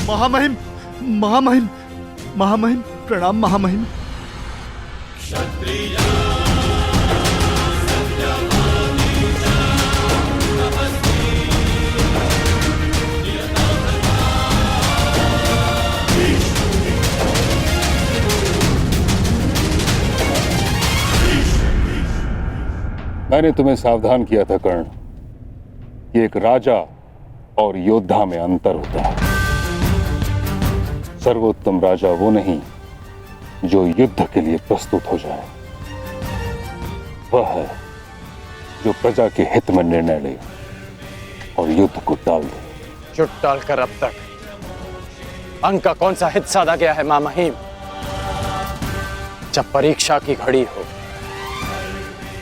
महामहिम, महामहिम, महामहिम, प्रणाम महामहिम। मैंने तुम्हें सावधान किया था कर्ण कि एक राजा और योद्धा में अंतर होता है। सर्वोत्तम राजा वो नहीं जो युद्ध के लिए प्रस्तुत हो जाए, वह है जो प्रजा के हित में निर्णय ले और युद्ध को टाल दे। युद्ध टालकर अब तक अंग का कौन सा हित साधा गया है महामहिम? जब परीक्षा की घड़ी हो,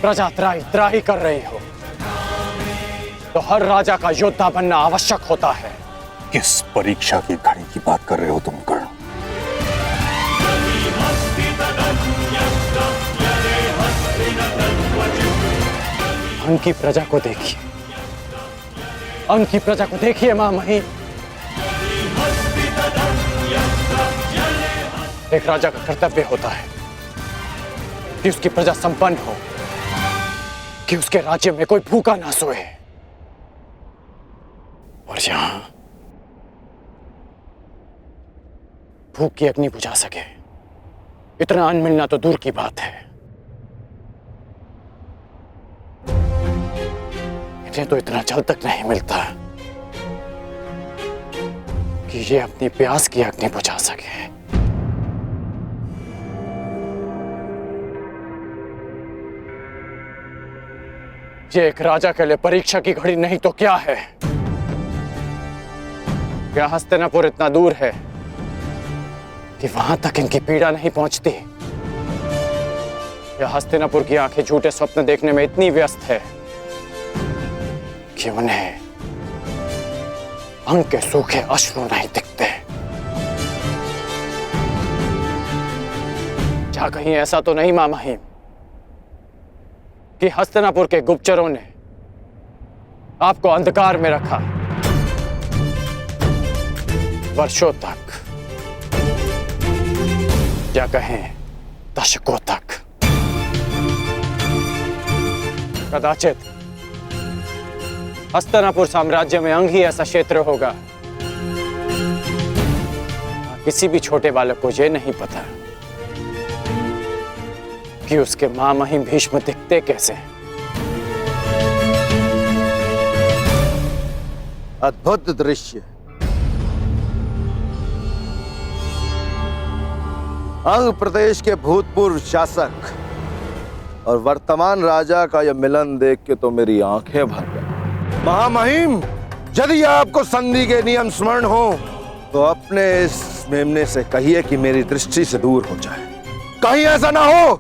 प्रजा त्राही त्राही कर रही हो, तो हर राजा का योद्धा बनना आवश्यक होता है। किस परीक्षा की घड़ी की बात कर रहे हो तुम कर्ण? अंग की प्रजा को देखिए, अंग की प्रजा को देखिए महामहिम। एक राजा का कर्तव्य होता है कि उसकी प्रजा संपन्न हो, कि उसके राज्य में कोई भूखा ना सोए। और यहां भूख की अग्नि बुझा सके इतना अन्न मिलना तो दूर की बात है। इन्हें तो इतना जल तक नहीं मिलता कि ये अपनी प्यास की अग्नि बुझा सके। ये एक राजा के लिए परीक्षा की घड़ी नहीं तो क्या है? क्या हस्तिनापुर इतना दूर है कि वहां तक इनकी पीड़ा नहीं पहुंचती? या हस्तिनापुर की आंखें झूठे स्वप्न देखने में इतनी व्यस्त है कि उन्हें अंग के सूखे अश्रु नहीं दिखते? क्या कहीं ऐसा तो नहीं महामहिम कि हस्तिनापुर के गुप्तचरों ने आपको अंधकार में रखा वर्षों तक, या कहें दशकों तक? कदाचित हस्तिनापुर साम्राज्य में अंग ही ऐसा क्षेत्र होगा, किसी भी छोटे बालक को यह नहीं पता कि उसके महामहिम भीष्म दिखते कैसे। अद्भुत दृश्य। अंग प्रदेश के भूतपूर्व शासक और वर्तमान राजा का यह मिलन देख के तो मेरी आंखें भर गई। महामहिम, यदि आपको संधि के नियम स्मरण हो तो अपने इस मेमने से कहिए कि मेरी दृष्टि से दूर हो जाए। कहीं ऐसा ना हो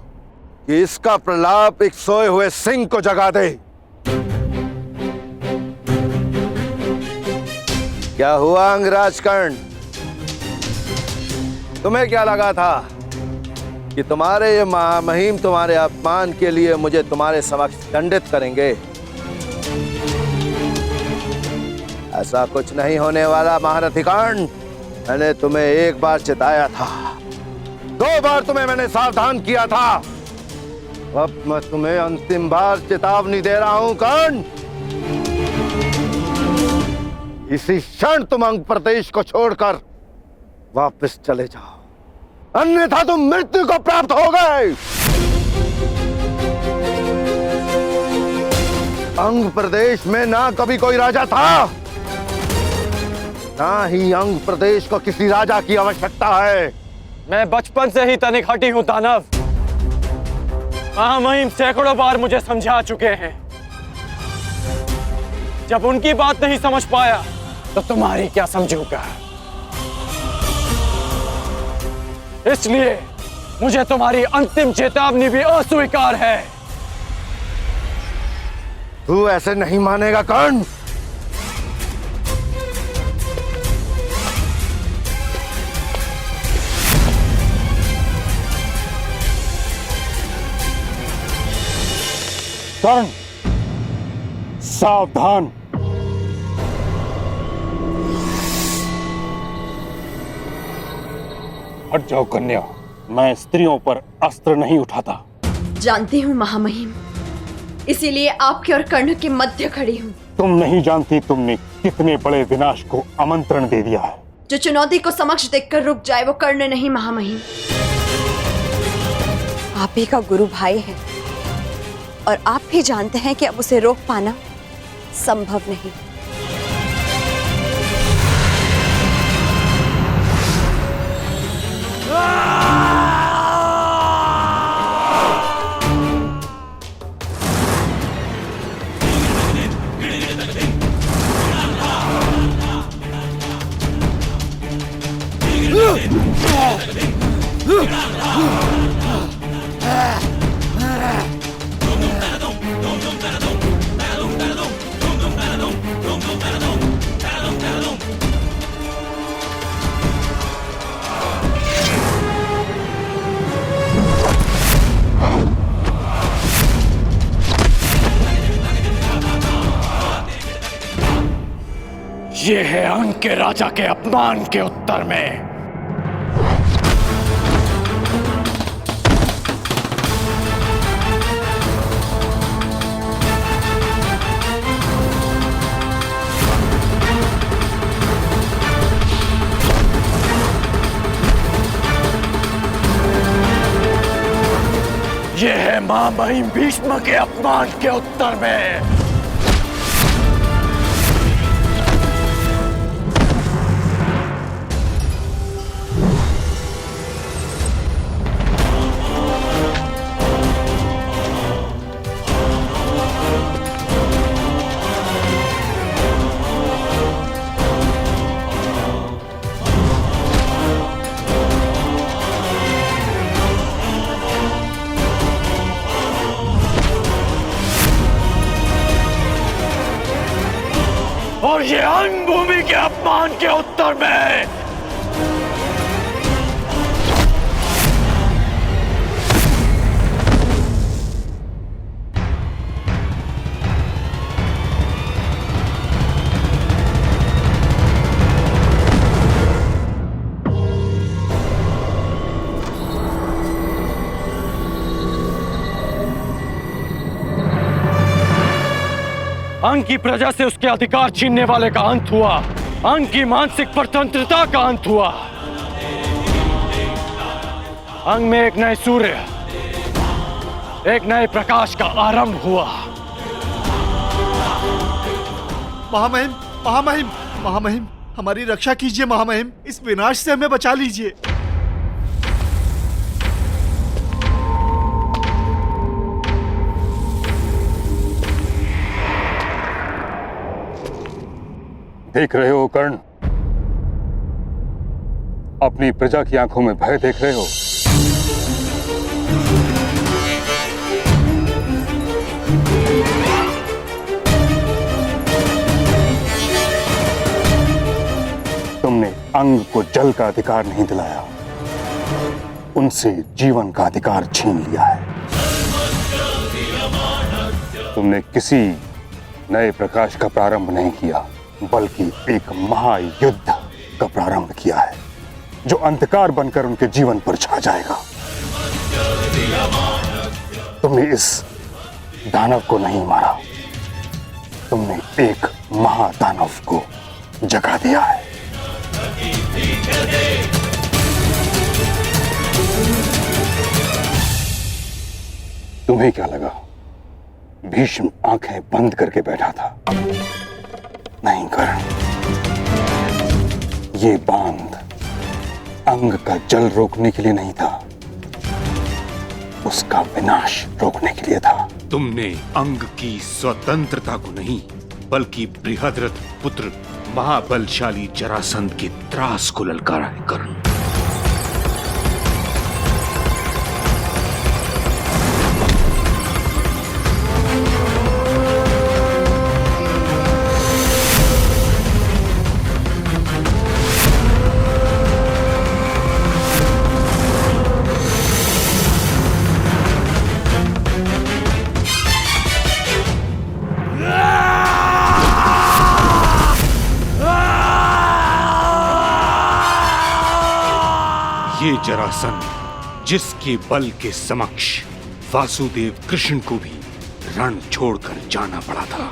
कि इसका प्रलाप एक सोए हुए सिंह को जगा दे। क्या हुआ अंगराज कर्ण? तुम्हें क्या लगा था कि तुम्हारे ये महामहिम तुम्हारे अपमान के लिए मुझे तुम्हारे समक्ष दंडित करेंगे? ऐसा कुछ नहीं होने वाला महारथी कर्ण। मैंने तुम्हें एक बार चिताया था, 2 बार तुम्हें मैंने सावधान किया था, अब मैं तुम्हें अंतिम बार चेतावनी दे रहा हूं कर्ण। इसी क्षण तुम अंग प्रदेश को छोड़कर वापस चले जाओ, अन्यथा तुम मृत्यु को प्राप्त हो गए। अंग प्रदेश में ना कभी कोई राजा था, ना ही अंग प्रदेश को किसी राजा की आवश्यकता है। मैं बचपन से ही तनिक हटी हूं दानव। महामहिम सैकड़ों बार मुझे समझा चुके हैं। जब उनकी बात नहीं समझ पाया तो तुम्हारी क्या समझूंगा? इसलिए मुझे तुम्हारी अंतिम चेतावनी भी अस्वीकार है। तू ऐसे नहीं मानेगा कर्ण। कर्ण, सावधान। हट जाओ कन्या, मैं स्त्रियों पर अस्त्र नहीं उठाता। जानती हूँ महामहिम, इसीलिए आपके और कर्ण के मध्य खड़ी हूँ। तुम नहीं जानती तुमने कितने बड़े विनाश को आमंत्रण दे दिया है। जो चुनौती को समक्ष देखकर रुक जाए वो कर्ण नहीं महामहिम। आप ही का गुरु भाई है और आप भी जानते हैं कि अब उसे रोक पाना संभव नहीं। ये है अंग के राजा के अपमान के उत्तर में। ये है महामहिम भीष्म के अपमान के उत्तर में। और ये अंग भूमि के अपमान के उत्तर में। अंग की प्रजा से उसके अधिकार छीनने वाले का अंत हुआ। अंग की मानसिक स्वतंत्रता का अंत हुआ। अंग में एक नए सूर्य, एक नए प्रकाश का आरंभ हुआ। महामहिम, महामहिम, महामहिम, हमारी रक्षा कीजिए महामहिम। इस विनाश से हमें बचा लीजिए। देख रहे हो कर्ण, अपनी प्रजा की आंखों में भय देख रहे हो। तुमने अंग को जल का अधिकार नहीं दिलाया, उनसे जीवन का अधिकार छीन लिया है। तुमने किसी नए प्रकाश का प्रारंभ नहीं किया, बल्कि एक महायुद्ध का प्रारंभ किया है जो अंधकार बनकर उनके जीवन पर छा जाएगा। तुमने इस दानव को नहीं मारा, तुमने एक महादानव को जगा दिया है। तुम्हें क्या लगा भीष्म आंखें बंद करके बैठा था? नहीं कर्ण, ये बांध अंग का जल रोकने के लिए नहीं था, उसका विनाश रोकने के लिए था। तुमने अंग की स्वतंत्रता को नहीं, बल्कि बृहद्रथ पुत्र महाबलशाली जरासंध के त्रास को ललकारा है कर्ण। ये जरासंध जिसके बल के समक्ष वासुदेव कृष्ण को भी रण छोड़कर जाना पड़ा था।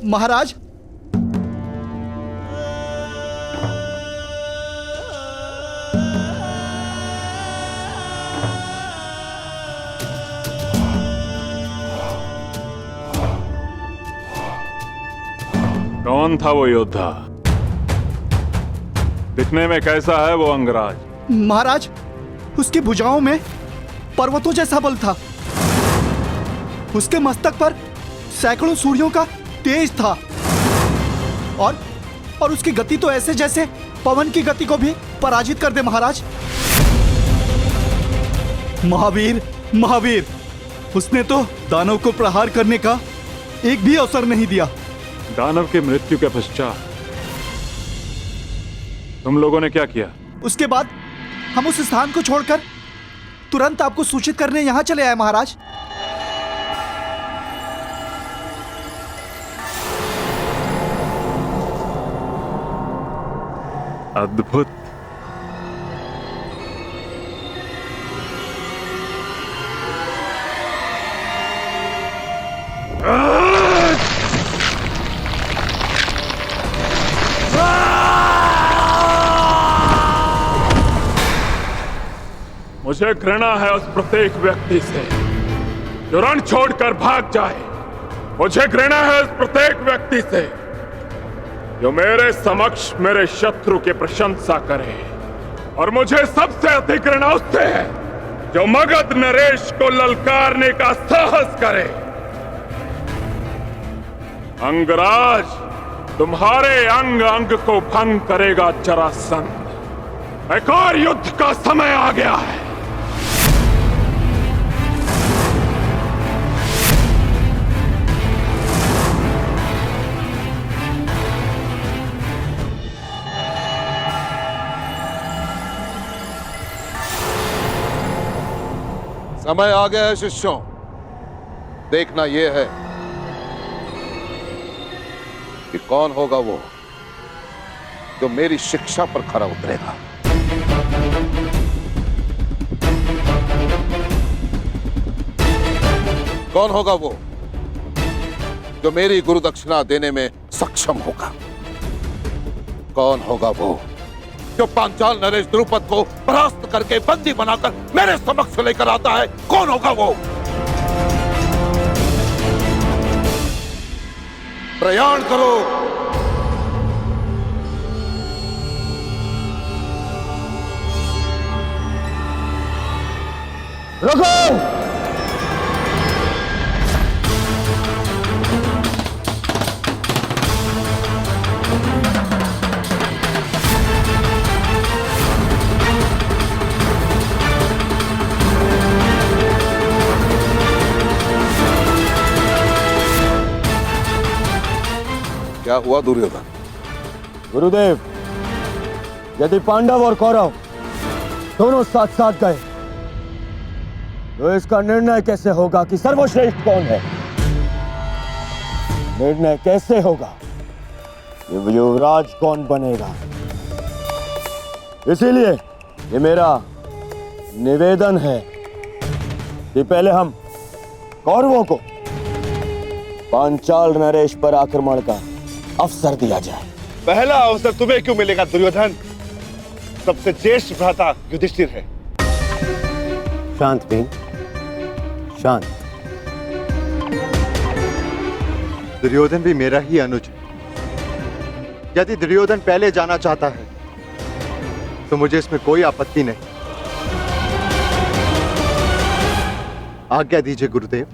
महाराज, कौन था वो योद्धा? दिखने में कैसा है वो अंगराज? महाराज, उसकी भुजाओं में पर्वतों जैसा बल था। उसके मस्तक पर सैकड़ों सूर्यों का तेज था और उसकी गति तो ऐसे जैसे पवन की गति को भी पराजित कर दे। महाराज, महावीर, महावीर, उसने तो दानव को प्रहार करने का एक भी अवसर नहीं दिया। दानव की मृत्यु के पश्चात तुम लोगों ने क्या किया? उसके बाद हम उस स्थान को छोड़कर तुरंत आपको सूचित करने यहां चले आए। महाराज, अद्भुत। मुझे घृणा है उस प्रत्येक व्यक्ति से जो रण छोड़कर भाग जाए। मुझे घृणा है उस प्रत्येक व्यक्ति से जो मेरे समक्ष मेरे शत्रु की प्रशंसा करे, और मुझे सबसे अधिक घृणा उससे है जो मगध नरेश को ललकारने का साहस करे। अंगराज, तुम्हारे अंग अंग को भंग करेगा जरासंध। एक और युद्ध का समय आ गया है। समय आ गया है शिष्यों। देखना यह है कि कौन होगा वो जो मेरी शिक्षा पर खरा उतरेगा। कौन होगा वो जो मेरी गुरु दक्षिणा देने में सक्षम होगा। कौन होगा वो जो पांचाल नरेश द्रुपद को परास्त करके बंदी बनाकर मेरे समक्ष लेकर आता है। कौन होगा वो? प्रयाण करो। रुको। क्या हुआ दुर्योधन? गुरुदेव, यदि पांडव और कौरव दोनों साथ साथ गए तो इसका निर्णय कैसे होगा कि सर्वश्रेष्ठ कौन है? निर्णय कैसे होगा कि युवराज कौन बनेगा? इसीलिए ये मेरा निवेदन है कि पहले हम कौरवों को पांचाल नरेश पर आक्रमण का अवसर दिया जाए। पहला अवसर तुम्हें क्यों मिलेगा दुर्योधन? सबसे ज्येष्ठ भ्राता युधिष्ठिर है। शांत भीम, शांत। दुर्योधन भी मेरा ही अनुज है। यदि दुर्योधन पहले जाना चाहता है तो मुझे इसमें कोई आपत्ति नहीं। आज्ञा दीजिए गुरुदेव।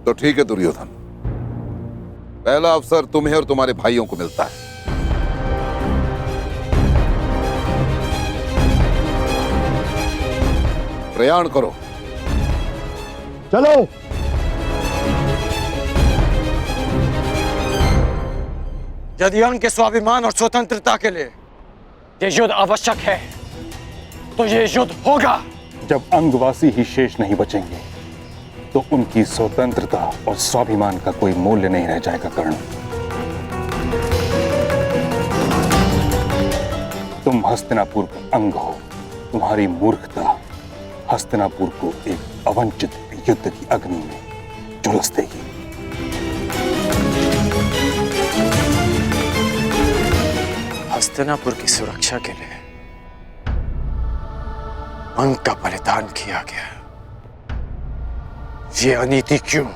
तो ठीक है दुर्योधन, पहला अवसर तुम्हें और तुम्हारे भाइयों को मिलता है। प्रयाण करो। चलो। यदि अंग के स्वाभिमान और स्वतंत्रता के लिए ये युद्ध आवश्यक है तो ये युद्ध होगा। जब अंगवासी ही शेष नहीं बचेंगे तो उनकी स्वतंत्रता और स्वाभिमान का कोई मूल्य नहीं रह जाएगा कर्ण। तुम हस्तिनापुर का अंग हो। तुम्हारी मूर्खता हस्तिनापुर को एक अवंचित युद्ध की अग्नि में झुलस देगी। हस्तिनापुर की सुरक्षा के लिए अंग का बलिदान किया गया। ये अनीति क्यों?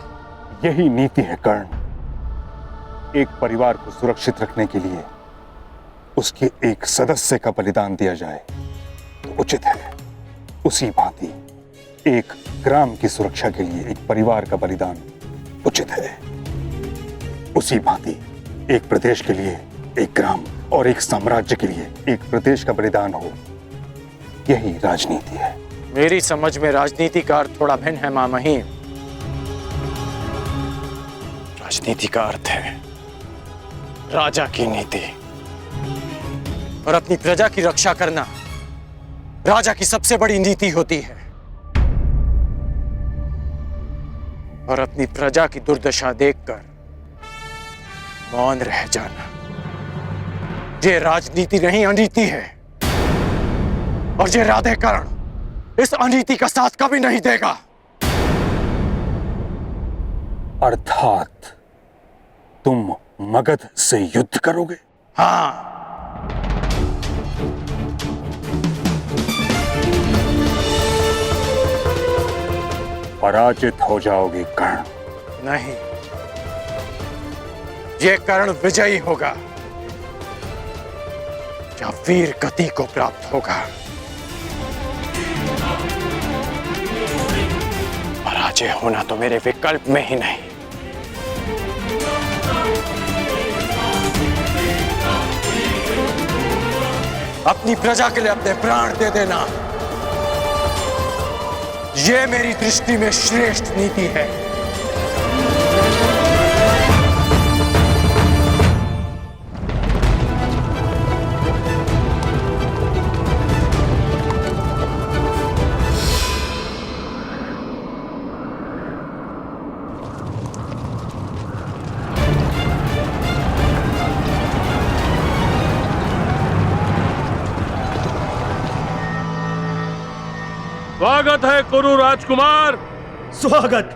यही नीति है कर्ण। एक परिवार को सुरक्षित रखने के लिए उसके एक सदस्य का बलिदान दिया जाए तो उचित है। उसी भांति एक ग्राम की सुरक्षा के लिए एक परिवार का बलिदान उचित है। उसी भांति एक प्रदेश के लिए एक ग्राम और एक साम्राज्य के लिए एक प्रदेश का बलिदान हो, यही राजनीति है। मेरी समझ में राजनीति का अर्थ थोड़ा भिन्न है मां महिम। राजनीति का अर्थ है राजा की नीति, और अपनी प्रजा की रक्षा करना राजा की सबसे बड़ी नीति होती है। और अपनी प्रजा की दुर्दशा देखकर मौन रह जाना ये राजनीति नहीं, अनीति है। और ये राधे कर्ण इस अनीति का साथ कभी नहीं देगा। अर्थात तुम मगध से युद्ध करोगे? हाँ, पराजित हो जाओगे कर्ण। नहीं, ये कर्ण विजयी होगा या वीर गति को प्राप्त होगा। पराजय होना तो मेरे विकल्प में ही नहीं। अपनी प्रजा के लिए अपने प्राण दे देना ये मेरी दृष्टि में श्रेष्ठ नीति है। स्वागत है कुरु राजकुमार। स्वागत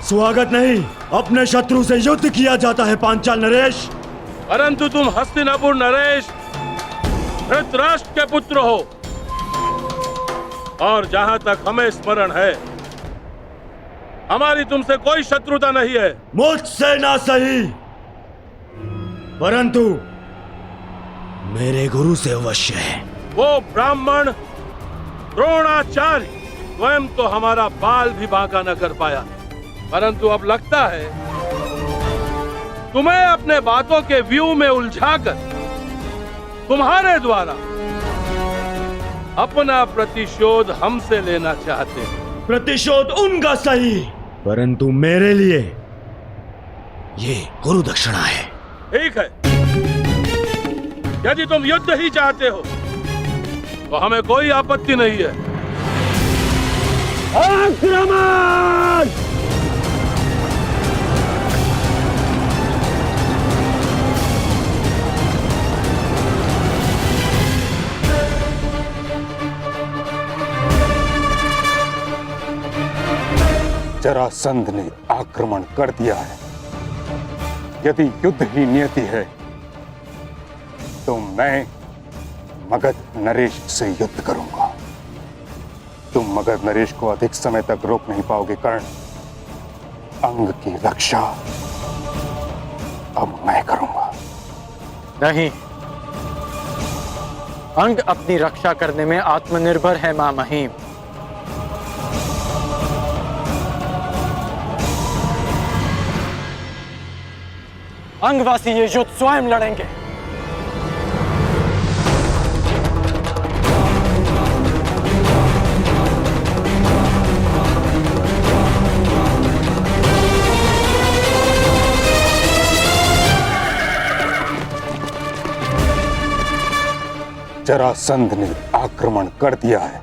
स्वागत नहीं, अपने शत्रु से युद्ध किया जाता है पांचाल नरेश। परंतु तुम हस्तिनापुर नरेश धृतराष्ट्र के पुत्र हो, और जहां तक हमें स्मरण है हमारी तुमसे कोई शत्रुता नहीं है। मुझसे ना सही, परंतु मेरे गुरु से अवश्य है। वो ब्राह्मण द्रोणाचार्य स्वयं तो हमारा बाल भी बांका न कर पाया, परंतु अब लगता है तुम्हें अपने बातों के व्यू में उलझाकर तुम्हारे द्वारा अपना प्रतिशोध हमसे लेना चाहते हैं। प्रतिशोध उनका सही, परंतु मेरे लिए ये गुरु दक्षिणा है। ठीक है, यदि तुम युद्ध ही चाहते हो तो हमें कोई आपत्ति नहीं है। आक्रमण! जरासंध ने आक्रमण कर दिया है। यदि युद्ध ही नियति है तो मैं मगध नरेश से युद्ध करूंगा। तुम मगध नरेश को अधिक समय तक रोक नहीं पाओगे कर्ण। अंग की रक्षा अब मैं करूंगा। नहीं, अंग अपनी रक्षा करने में आत्मनिर्भर है मां महिम। अंगवासी ये युद्ध स्वयं लड़ेंगे। जरासंध ने आक्रमण कर दिया है।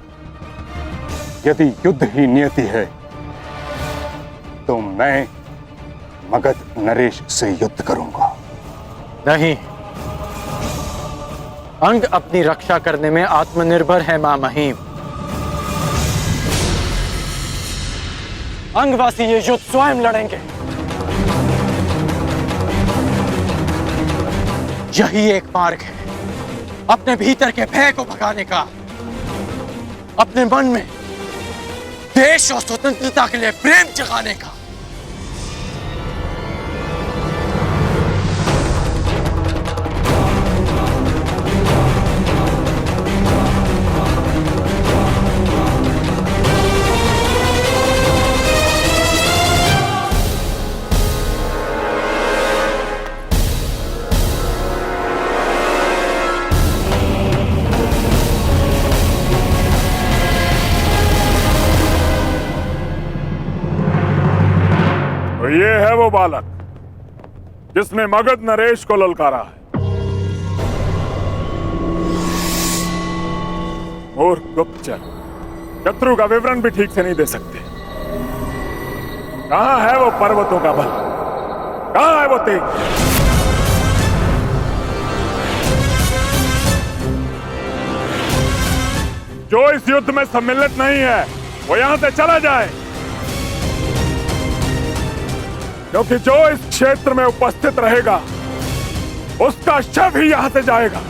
यदि युद्ध ही नियति है तो मैं मगध नरेश से युद्ध करूंगा। नहीं, अंग अपनी रक्षा करने में आत्मनिर्भर है मां महिम। अंगवासी ये युद्ध स्वयं लड़ेंगे। यही एक मार्ग है अपने भीतर के भय को भगाने का, अपने मन में देश और स्वतंत्रता के लिए प्रेम जगाने का। तो ये है वो बालक जिसने मगध नरेश को ललकारा है। मूर्ख गुप्तचर, शत्रु का विवरण भी ठीक से नहीं दे सकते। कहां है वो पर्वतों का बल? कहां है वो तेज? जो इस युद्ध में सम्मिलित नहीं है वो यहां से चला जाए, क्योंकि जो इस क्षेत्र में उपस्थित रहेगा उसका शव ही यहां से जाएगा।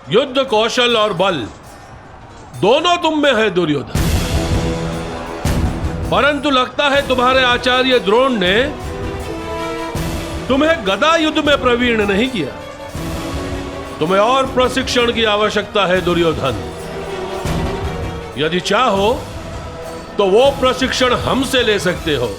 युद्ध कौशल और बल दोनों तुम में है दुर्योधन, परंतु लगता है तुम्हारे आचार्य द्रोण ने तुम्हें गदा युद्ध में प्रवीण नहीं किया। तुम्हें और प्रशिक्षण की आवश्यकता है दुर्योधन। यदि चाहो तो वो प्रशिक्षण हमसे ले सकते हो।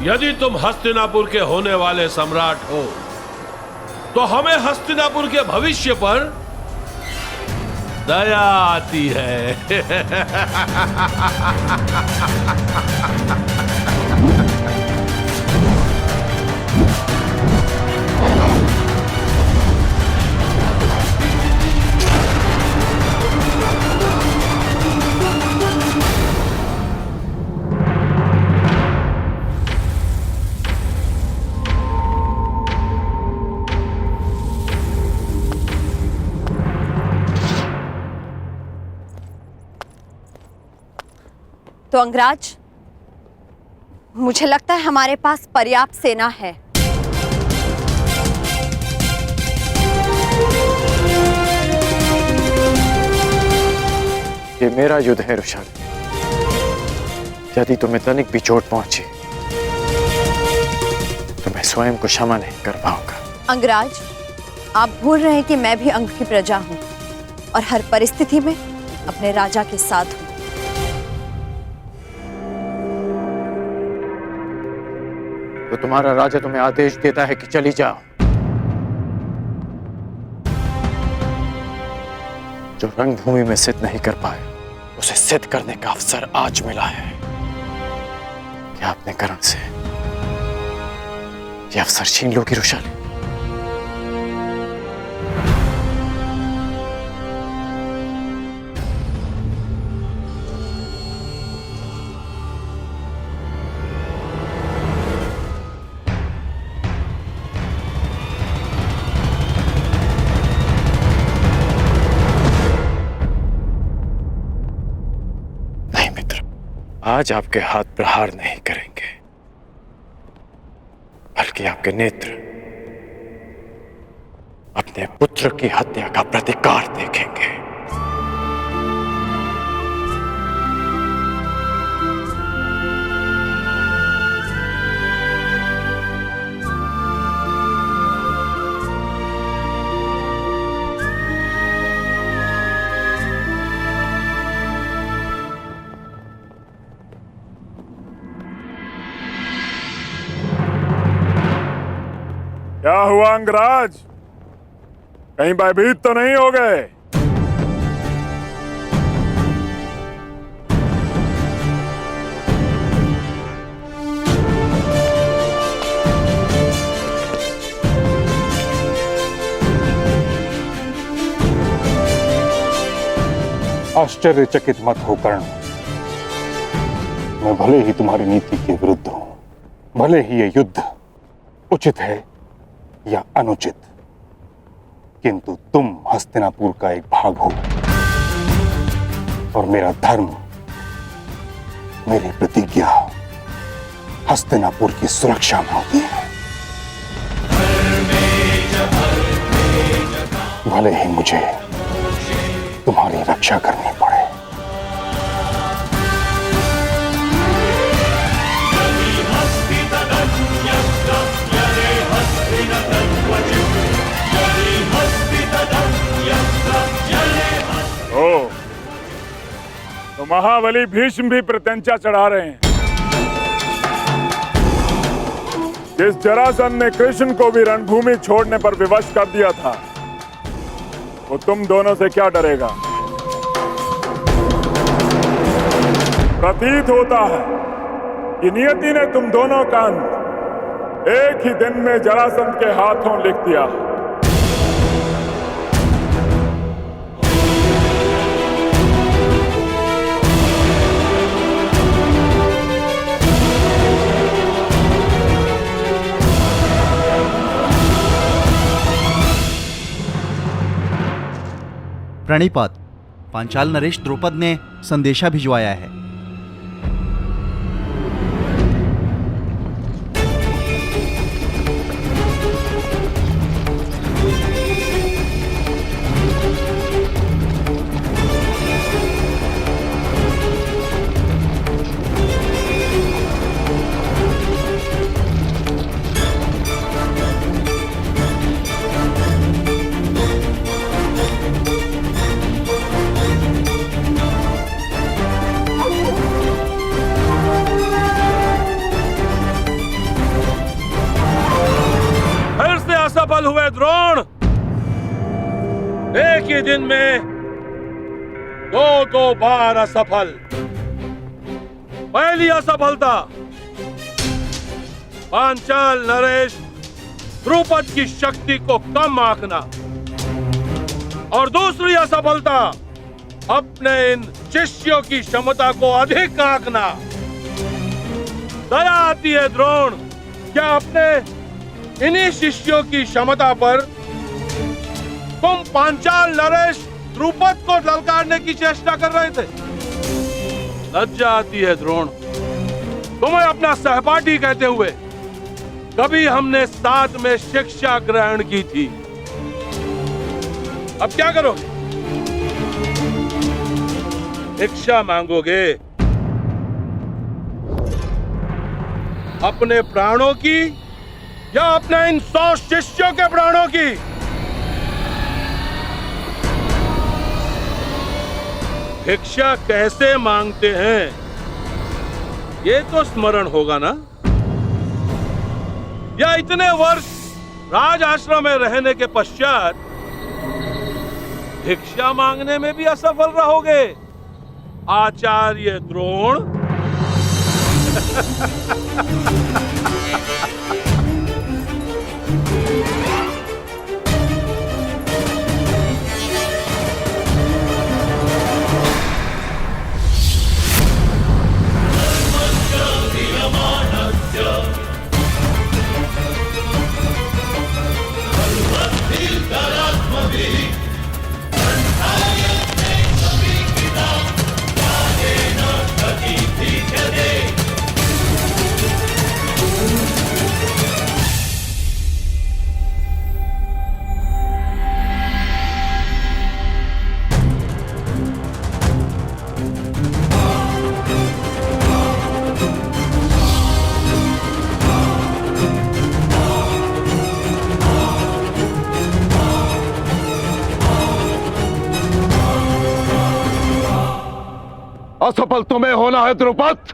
यदि तुम हस्तिनापुर के होने वाले सम्राट हो तो हमें हस्तिनापुर के भविष्य पर दया आती है। तो अंगराज, मुझे लगता है हमारे पास पर्याप्त सेना है। ये मेरा युद्ध है रुषाल। यदि तुम्हें तनिक भी चोट पहुंची तो मैं स्वयं को क्षमा नहीं कर पाऊंगा। अंगराज, आप भूल रहे हैं कि मैं भी अंग की प्रजा हूं और हर परिस्थिति में अपने राजा के साथ हूं। तो तुम्हारा राजा तुम्हें आदेश देता है कि चली जाओ। जो रणभूमि में सिद्ध नहीं कर पाए उसे सिद्ध करने का अवसर आज मिला है। क्या अपने कर्ण से यह अवसर छीन लोगी रुशाली? आज आपके हाथ प्रहार नहीं करेंगे, बल्कि आपके नेत्र अपने पुत्र की हत्या का प्रतिकार देखेंगे। क्या हुआ अंगराज, कहीं भयभीत तो नहीं हो गए? आश्चर्यचकित मत हो कर्ण। मैं भले ही तुम्हारी नीति के विरुद्ध हूं, भले ही ये युद्ध उचित है या अनुचित, किंतु तुम हस्तिनापुर का एक भाग हो और मेरा धर्म, मेरी प्रतिज्ञा हस्तिनापुर की सुरक्षा में होती है। भले ही मुझे तुम्हारी रक्षा करनी पड़े। तो महाबली भीष्म भी प्रत्यंचा चढ़ा रहे हैं। जिस जरासंध ने कृष्ण को भी रणभूमि छोड़ने पर विवश कर दिया था, वो तुम दोनों से क्या डरेगा? प्रतीत होता है कि नियति ने तुम दोनों का अंत एक ही दिन में जरासंध के हाथों लिख दिया है। प्रणिपात, पांचाल नरेश द्रौपद ने संदेशा भिजवाया है। असफल हुए द्रोण। एक ही दिन में दो बार असफल। पहली असफलता पांचाल नरेश द्रुपद की शक्ति को कम आंकना, और दूसरी असफलता अपने इन शिष्यों की क्षमता को अधिक आंकना। दया आती है द्रोण, क्या अपने इन्हीं शिष्यों की क्षमता पर तुम पांचाल नरेश द्रुपद को ललकारने की चेष्टा कर रहे थे? लज्जा आती है द्रोण, तुम्हें अपना सहपाठी कहते हुए। कभी हमने साथ में शिक्षा ग्रहण की थी, अब क्या करोगे? भिक्षा मांगोगे? अपने प्राणों की या अपने इन 100 शिष्यों के प्राणों की? भिक्षा कैसे मांगते हैं ये तो स्मरण होगा ना। या इतने वर्ष राज आश्रम में रहने के पश्चात भिक्षा मांगने में भी असफल रहोगे आचार्य द्रोण? असफल तुम्हें होना है द्रुपद।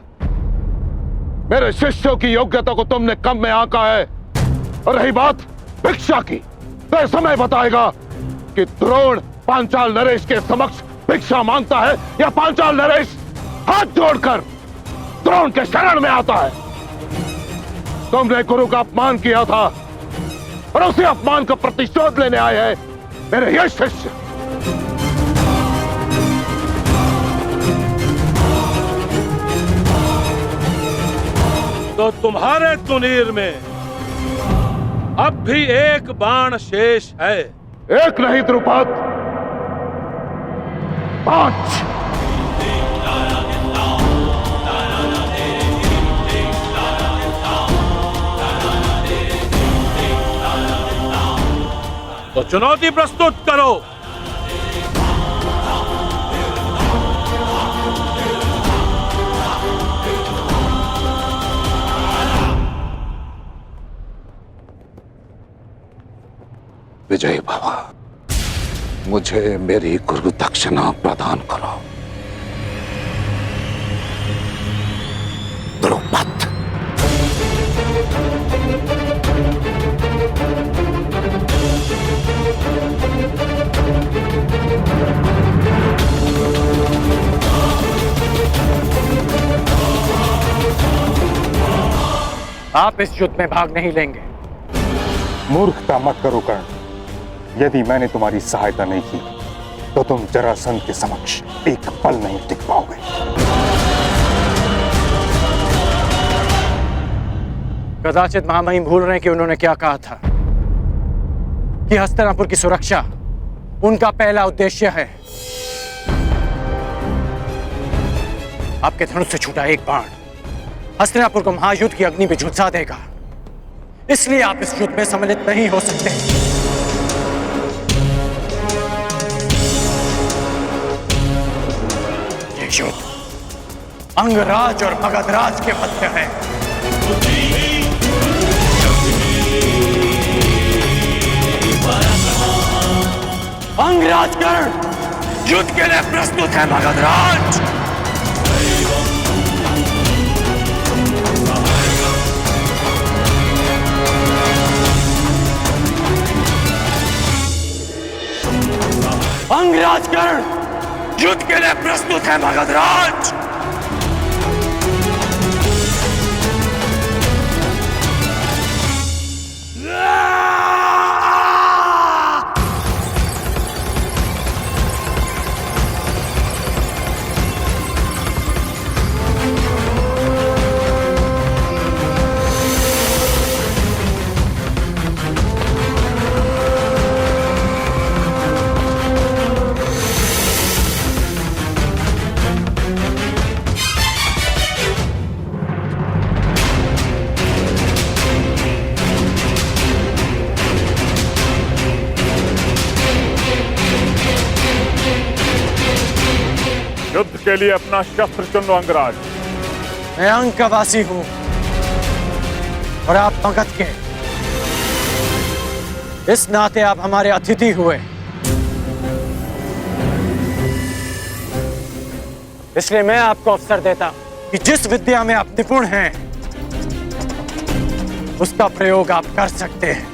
मेरे शिष्यों की योग्यता को तुमने कम में आंका है। और रही बात भिक्षा की, तो समय बताएगा कि द्रोण पांचाल नरेश के समक्ष भिक्षा मांगता है या पांचाल नरेश हाथ जोड़कर द्रोण के शरण में आता है। तुमने गुरु का अपमान किया था और उसी अपमान का प्रतिशोध लेने आए हैं मेरे ये शिष्य। तो तुम्हारे तुनीर में अब भी एक बाण शेष है। एक नहीं द्रुपद, 5। तो चुनौती प्रस्तुत करो। विजय बाबा, मुझे मेरी गुरु दक्षिणा प्रदान करो। द्रुपद। आप इस युद्ध में भाग नहीं लेंगे। मूर्खता मत करो कर्ण। यदि मैंने तुम्हारी सहायता नहीं की तो तुम जरासंध के समक्ष एक पल नहीं टिक पाओगे। कदाचित महामहिम भूल रहे हैं कि उन्होंने क्या कहा था कि हस्तिनापुर की सुरक्षा उनका पहला उद्देश्य है। आपके धनुष से छूटा एक बाण हस्तिनापुर को महायुद्ध की अग्नि में झुलसा देगा। इसलिए आप इस युद्ध में सम्मिलित नहीं हो सकते। ये युद्ध अंगराज और मगधराज के मध्य है। अंगराज कर्ण युद्ध के लिए प्रस्तुत है मगधराज। अंगराज कर्ण युद्ध के लिए प्रस्तुत है मगधराज। युद्ध के लिए अपना शस्त्र चुन लो अंगराज। मैं अंक का वासी हूं और आप मगध के। इस नाते आप हमारे अतिथि हुए, इसलिए मैं आपको अवसर देता कि जिस विद्या में आप निपुण हैं उसका प्रयोग आप कर सकते हैं।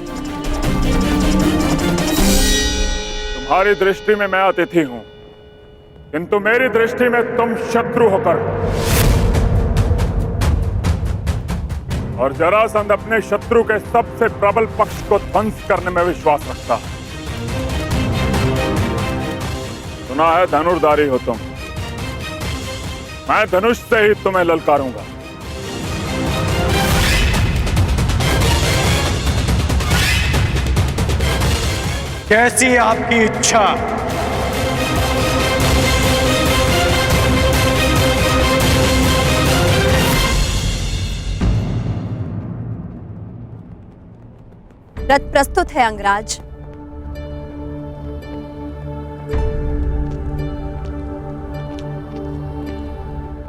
तुम्हारी दृष्टि में मैं अतिथि हूं, किंतु मेरी दृष्टि में तुम शत्रु होकर, और जरासंध अपने शत्रु के सबसे प्रबल पक्ष को ध्वंस करने में विश्वास रखता है। सुना है धनुर्धारी हो तुम, मैं धनुष से ही तुम्हें ललकारूंगा। कैसी आपकी इच्छा। रथ प्रस्तुत है अंगराज।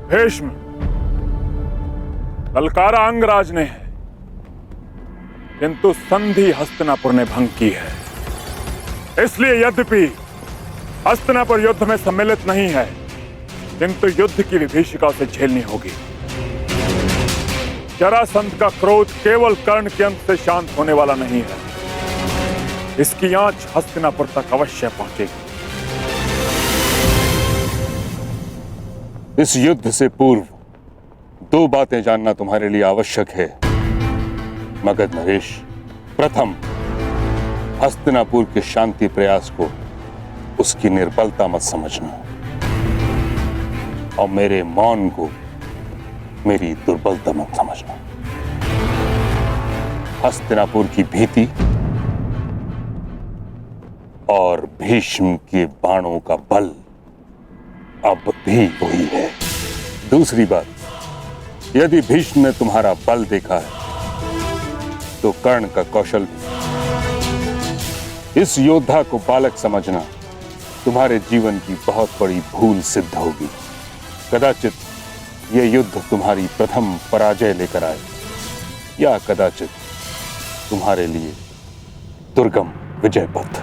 भीष्म, ललकारा अंगराज ने है, किंतु संधि हस्तिनापुर ने भंग की है। इसलिए यद्यपि हस्तिनापुर युद्ध में सम्मिलित नहीं है, किंतु युद्ध की विभीषिका उसे झेलनी होगी। जरासंध का क्रोध केवल कर्ण के अंत से शांत होने वाला नहीं है, इसकी आंच हस्तिनापुर तक अवश्य पहुंचेगी। इस युद्ध से पूर्व दो बातें जानना तुम्हारे लिए आवश्यक है मगध नरेश। प्रथम, हस्तिनापुर के शांति प्रयास को उसकी निर्बलता मत समझना, और मेरे मौन को मेरी दुर्बलता मत समझना। हस्तिनापुर की भीति और भीष्म के बाणों का बल अब भी वही है। दूसरी बात, यदि भीष्म ने तुम्हारा बल देखा है तो कर्ण का कौशल भी। इस योद्धा को बालक समझना तुम्हारे जीवन की बहुत बड़ी भूल सिद्ध होगी। कदाचित यह युद्ध तुम्हारी प्रथम पराजय लेकर आए, या कदाचित तुम्हारे लिए दुर्गम विजय पथ।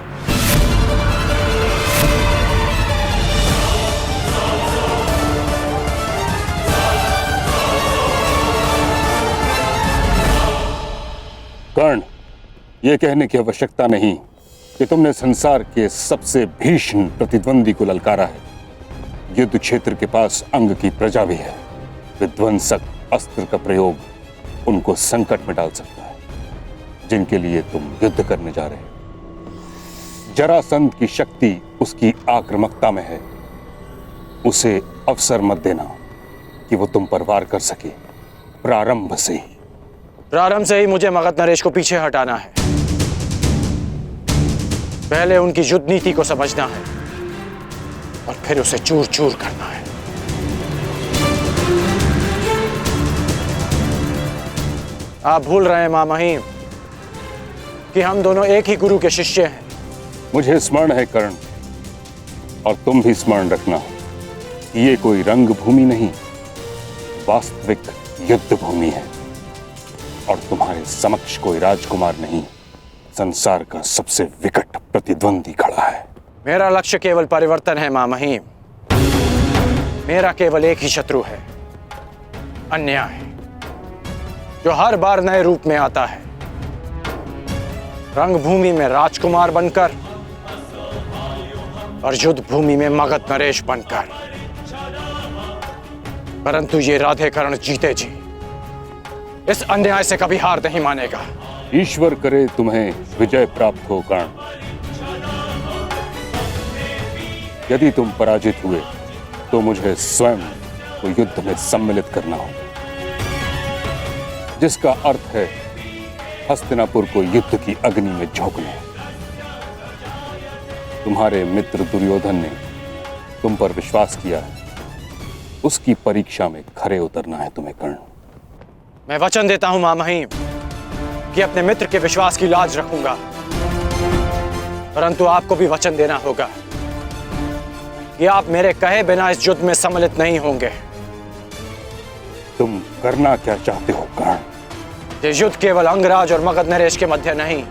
कर्ण, यह कहने की आवश्यकता नहीं कि तुमने संसार के सबसे भीषण प्रतिद्वंदी को ललकारा है। युद्ध क्षेत्र के पास अंग की प्रजा भी है। विध्वंसक अस्त्र का प्रयोग उनको संकट में डाल सकता है जिनके लिए तुम युद्ध करने जा रहे हो। जरासंध की शक्ति उसकी आक्रामकता में है। उसे अवसर मत देना कि वो तुम पर वार कर सके। प्रारंभ से ही मुझे मगध नरेश को पीछे हटाना है। पहले उनकी युद्ध नीति को समझना है और फिर उसे चूर चूर करना है। आप भूल रहे हैं मामहीम कि हम दोनों एक ही गुरु के शिष्य हैं। मुझे स्मरण है कर्ण, और तुम भी स्मरण रखना कि ये कोई रंग भूमि नहीं, वास्तविक युद्ध भूमि है, और तुम्हारे समक्ष कोई राजकुमार नहीं, संसार का सबसे विकट प्रतिद्वंदी खड़ा है। मेरा लक्ष्य केवल परिवर्तन है मामहीम। मेरा केवल एक ही शत्रु है, अन्याय, जो हर बार नए रूप में आता है। रंगभूमि में राजकुमार बनकर और युद्ध भूमि में मगध नरेश बनकर। परंतु ये राधेकर्ण जीते जी इस अन्याय से कभी हार नहीं मानेगा। ईश्वर करे तुम्हें विजय प्राप्त हो कर्ण। यदि तुम पराजित हुए तो मुझे स्वयं को युद्ध में सम्मिलित करना होगा, जिसका अर्थ है हस्तिनापुर को युद्ध की अग्नि में झोंकना। तुम्हारे मित्र दुर्योधन ने तुम पर विश्वास किया है, उसकी परीक्षा में खरे उतरना है तुम्हें कर्ण। मैं वचन देता हूं मामहीम कि अपने मित्र के विश्वास की लाज रखूंगा, परंतु आपको भी वचन देना होगा कि आप मेरे कहे बिना इस युद्ध में सम्मिलित नहीं होंगे। तुम करना क्या चाहते हो कर्ण? ये युद्ध केवल अंगराज और मगध नरेश के मध्य नहीं,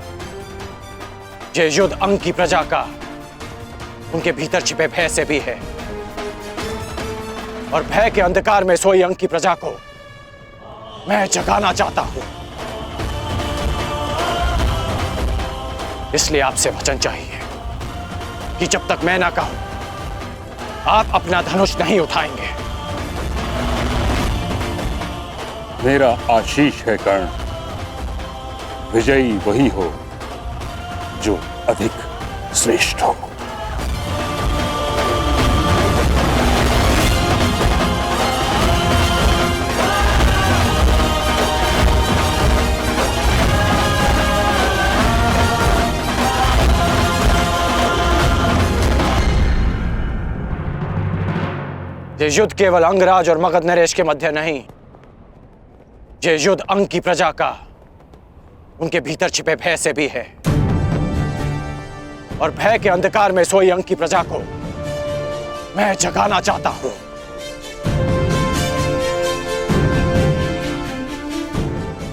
ये युद्ध अंग की प्रजा का, उनके भीतर छिपे भय से भी है। और भय के अंधकार में सोई अंग की प्रजा को मैं जगाना चाहता हूं। इसलिए आपसे वचन चाहिए कि जब तक मैं ना कहूं आप अपना धनुष नहीं उठाएंगे। मेरा आशीष है कर्ण, विजयी वही हो जो अधिक श्रेष्ठ हो। ये युद्ध केवल अंगराज और मगध नरेश के मध्य नहीं, ये युद्ध अंग की प्रजा का उनके भीतर छिपे भय से भी है। और भय के अंधकार में सोई अंग की प्रजा को मैं जगाना चाहता हूं।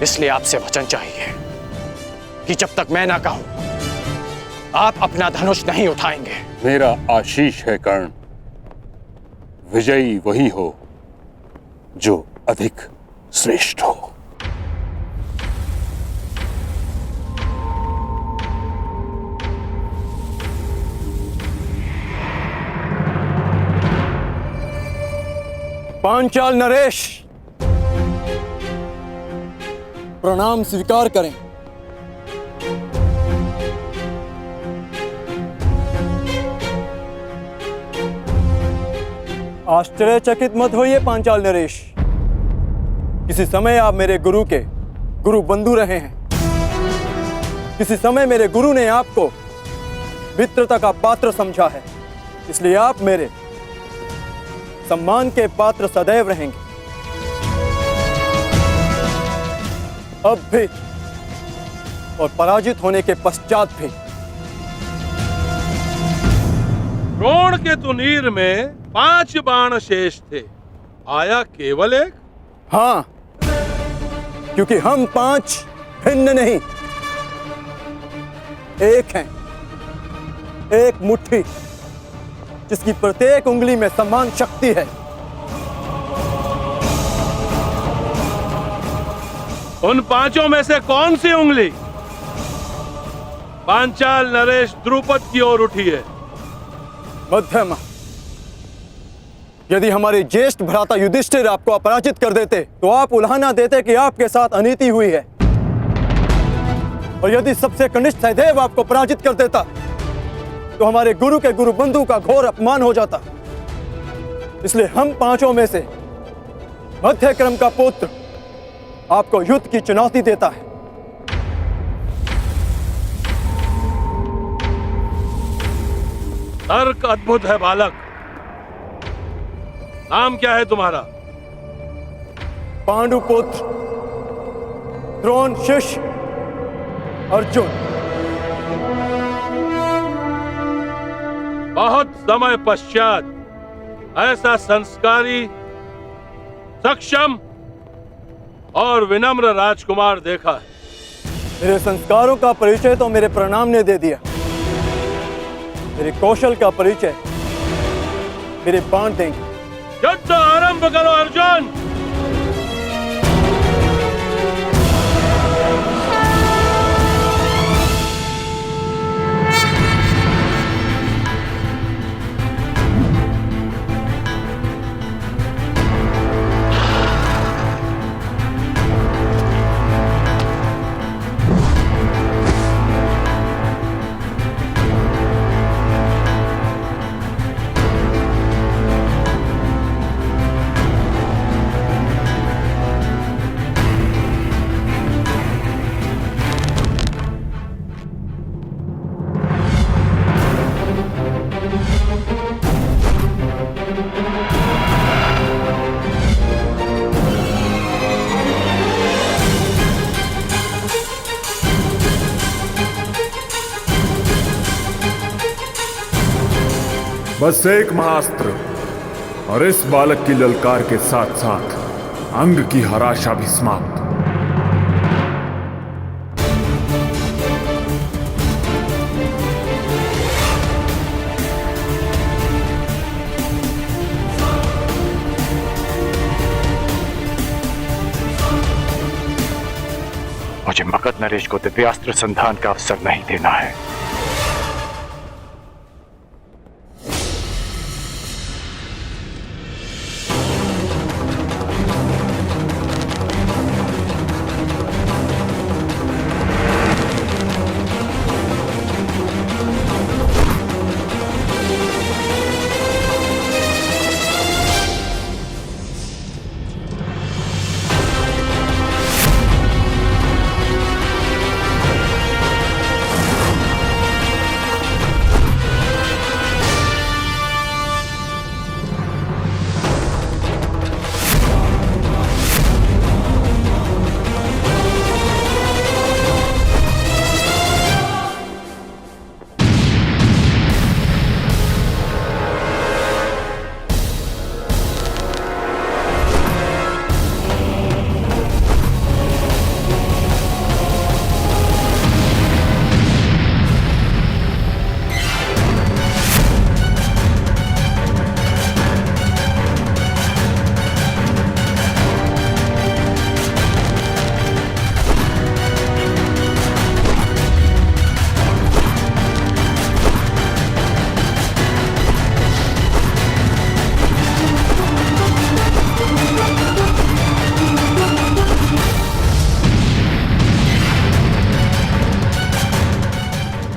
इसलिए आपसे वचन चाहिए कि जब तक मैं ना कहूं आप अपना धनुष नहीं उठाएंगे। मेरा आशीष है कर्ण, विजयी वही हो जो अधिक श्रेष्ठ हो। पांचाल नरेश, प्रणाम स्वीकार करें। आश्चर्यचकित मत होइए पांचाल नरेश, किसी समय आप मेरे गुरु के गुरु बंधु रहे हैं। किसी समय मेरे गुरु ने आपको मित्रता का पात्र समझा है, इसलिए आप मेरे सम्मान के पात्र सदैव रहेंगे। अब भी और पराजित होने के पश्चात भी। द्रोण के तुनीर में 5 बाण शेष थे, आया केवल एक। हाँ, क्योंकि हम 5 भिन्न नहीं, एक हैं, एक मुट्ठी जिसकी प्रत्येक उंगली में समान शक्ति है। उन 5 में से कौन सी उंगली पांचाल नरेश द्रुपद की ओर उठी है? मध्यमा। यदि हमारे ज्येष्ठ भ्राता युधिष्ठिर आपको अपराजित कर देते तो आप उल्हाना देते कि आपके साथ अनीति हुई है, और यदि सबसे कनिष्ठ सहदेव आपको पराजित कर देता तो हमारे गुरु के गुरु बंधु का घोर अपमान हो जाता। इसलिए हम 5 में से मध्य क्रम का पुत्र आपको युद्ध की चुनौती देता है। तर्क अद्भुत है बालक। नाम क्या है तुम्हारा? पांडुपुत्र द्रोण शिष्य अर्जुन। बहुत समय पश्चात ऐसा संस्कारी, सक्षम और विनम्र राजकुमार देखा है। मेरे संस्कारों का परिचय तो मेरे प्रणाम ने दे दिया, मेरे कौशल का परिचय मेरे बाण देंगे। युद्ध आरंभ करो अर्जुन। बस एक महाअस्त्र और इस बालक की ललकार के साथ साथ अंग की हराशा भी समाप्त। मुझे भगत नरेश को दिव्यास्त्र संधान का अवसर नहीं देना है।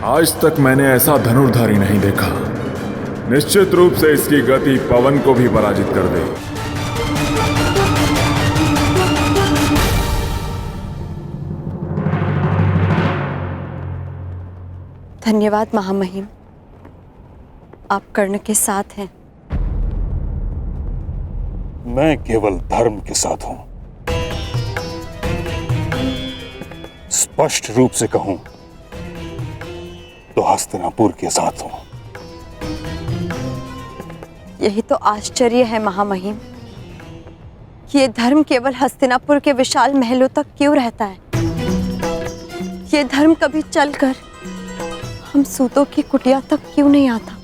आज तक मैंने ऐसा धनुर्धारी नहीं देखा। निश्चित रूप से इसकी गति पवन को भी पराजित कर दे। धन्यवाद महामहिम, आप कर्ण के साथ हैं। मैं केवल धर्म के साथ हूं। स्पष्ट रूप से कहूं तो हस्तिनापुर के साथ हूं। यही तो आश्चर्य है महामहिम, कि ये धर्म केवल हस्तिनापुर के विशाल महलों तक क्यों रहता है? ये धर्म कभी चलकर हम सूतों की कुटिया तक क्यों नहीं आता?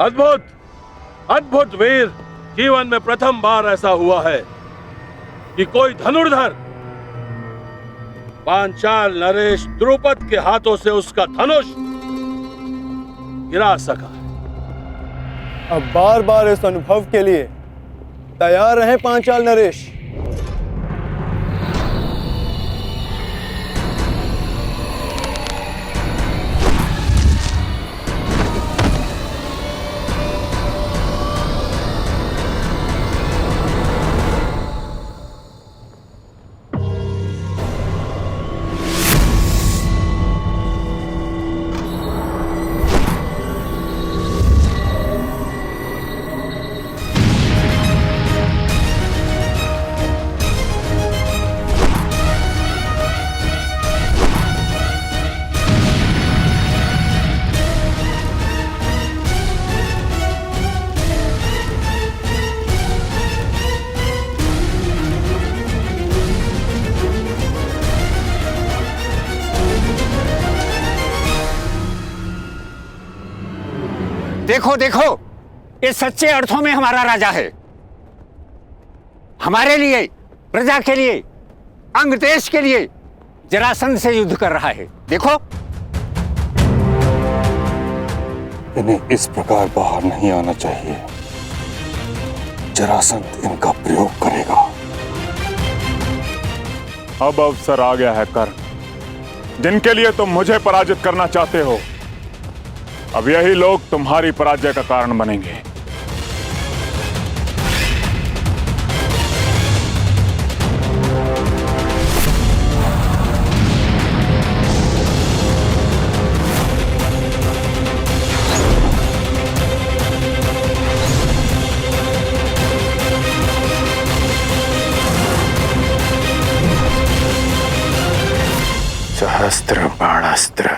अद्भुत, अद्भुत वीर। जीवन में प्रथम बार ऐसा हुआ है कि कोई धनुर्धर पांचाल नरेश द्रुपद के हाथों से उसका धनुष गिरा सका। अब बार बार इस अनुभव के लिए तैयार रहें पांचाल नरेश। देखो देखो, ये सच्चे अर्थों में हमारा राजा है। हमारे लिए, प्रजा के लिए, अंग देश के लिए जरासंध से युद्ध कर रहा है। देखो, इन्हें इस प्रकार बाहर नहीं आना चाहिए। जरासंध इनका प्रयोग करेगा। अब अवसर आ गया है कर्ण, जिनके लिए तुम मुझे पराजित करना चाहते हो। अब यही लोग तुम्हारी पराजय का कारण बनेंगे। सहस्त्र बाणास्त्र।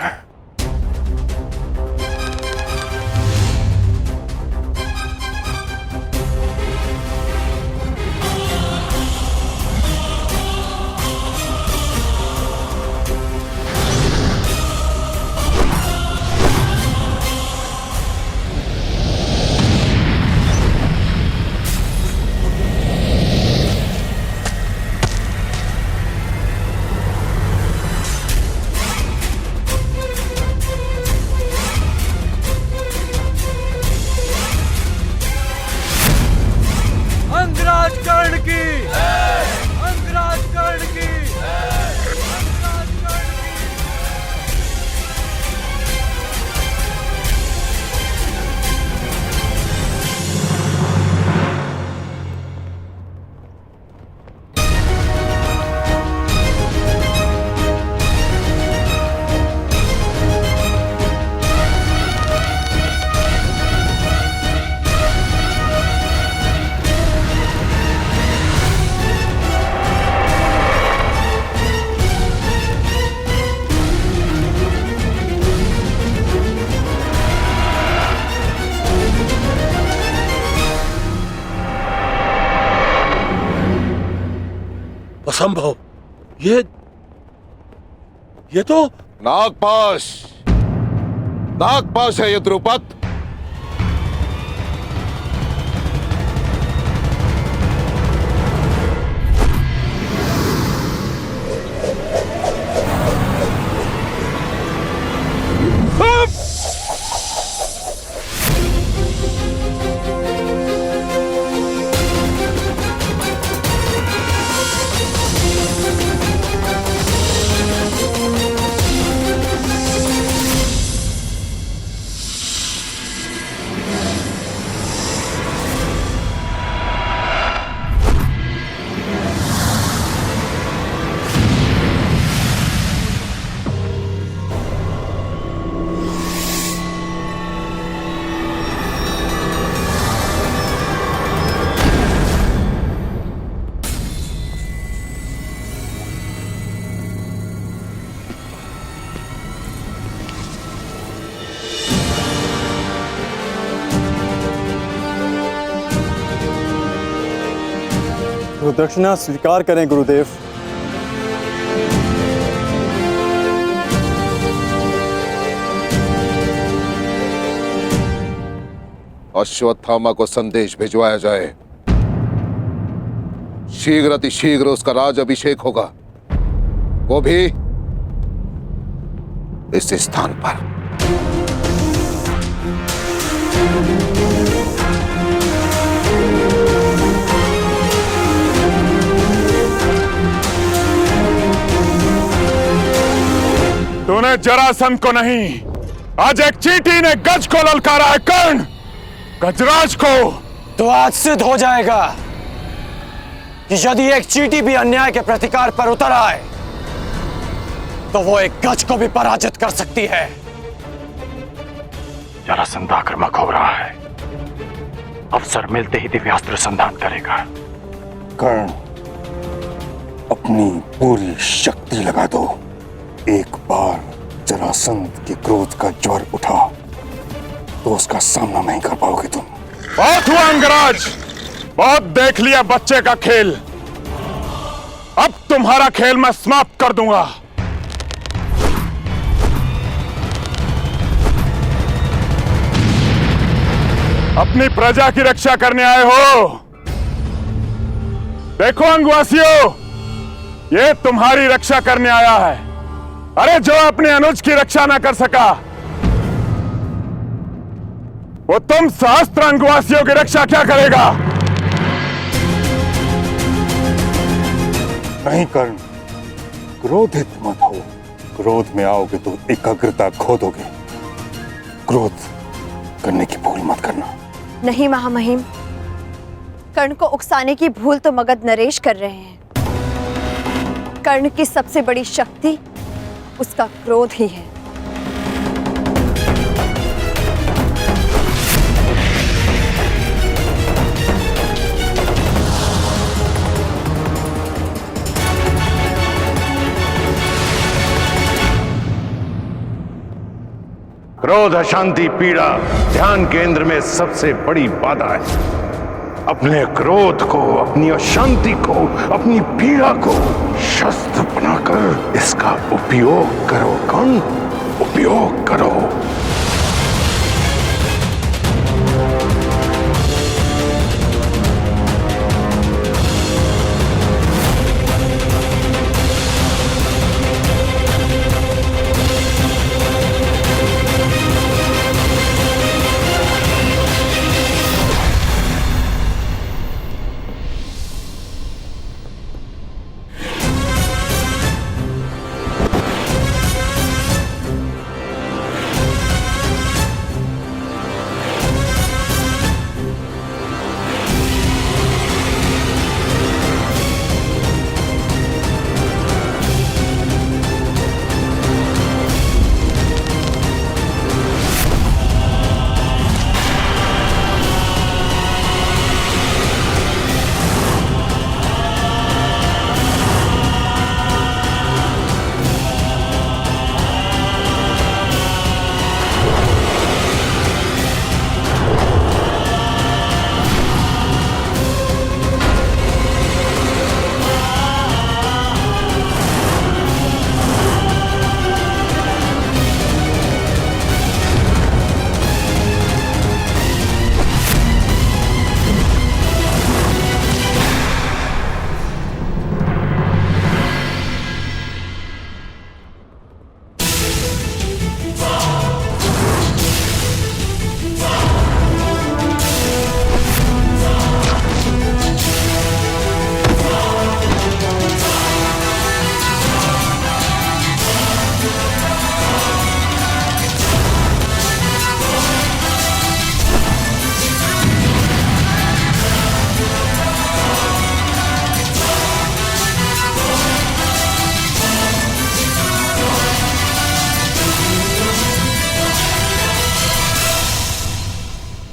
अंगराज कर्ण की, अंगराज कर्ण की, अंगराज कर्ण की। असंभव। ये तो नागपाश, नागपाश है ये द्रुपद। दक्षिणा स्वीकार करें गुरुदेव। अश्वत्थामा को संदेश भिजवाया जाए। शीघ्र अतिशीघ्र उसका राज अभिषेक होगा, वो भी इस स्थान पर। तूने जरासंध को नहीं, आज एक चींटी ने गज को ललकारा है कर्ण, गजराज को। तो आज सिद्ध हो जाएगा कि यदि एक चींटी भी अन्याय के प्रतिकार पर उतर आए तो वो एक गज को भी पराजित कर सकती है। जरासंध आक्रामक हो रहा है, अवसर मिलते ही दिव्यास्त्र संधान करेगा। कर्ण, अपनी पूरी शक्ति लगा दो। एक बार जरासंध के क्रोध का ज्वर उठा तो उसका सामना नहीं कर पाओगे तुम। बहुत हुआ अंगराज, बहुत देख लिया बच्चे का खेल। अब तुम्हारा खेल मैं समाप्त कर दूंगा। अपनी प्रजा की रक्षा करने आए हो। देखो अंगवासियों, ये तुम्हारी रक्षा करने आया है। अरे जो अपने अनुज की रक्षा ना कर सका, वो तुम सहस्त्रांगवासियों की रक्षा क्या करेगा? नहीं कर्ण, क्रोधित मत हो। क्रोध में आओगे तो एकाग्रता खो दोगे। क्रोध करने की भूल मत करना। नहीं महामहिम, कर्ण को उकसाने की भूल तो मगध नरेश कर रहे हैं। कर्ण की सबसे बड़ी शक्ति उसका क्रोध ही है। क्रोध, अशांति, पीड़ा ध्यान केंद्र में सबसे बड़ी बाधा है। अपने क्रोध को, अपनी अशांति को, अपनी पीड़ा को शस्त्र बनाकर इसका उपयोग करो कर्ण, उपयोग करो।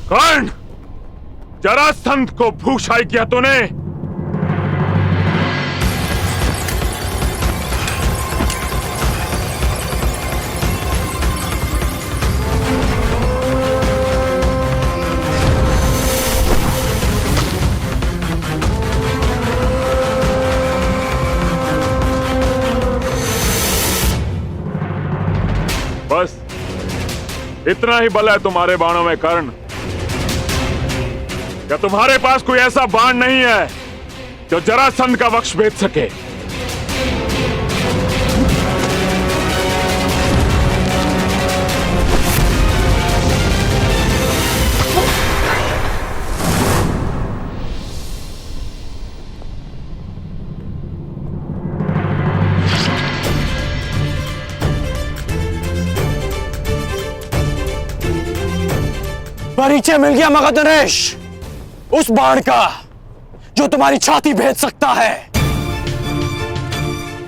कर्ण, जरासंध को भूषाई किया तूने। बस इतना ही बल है तुम्हारे बाणों में कर्ण। क्या तुम्हारे पास कोई ऐसा बाण नहीं है जो जरासंध का वक्ष भेद सके? परिचय मिल गया मगध नरेश, उस बाण का जो तुम्हारी छाती भेद सकता है,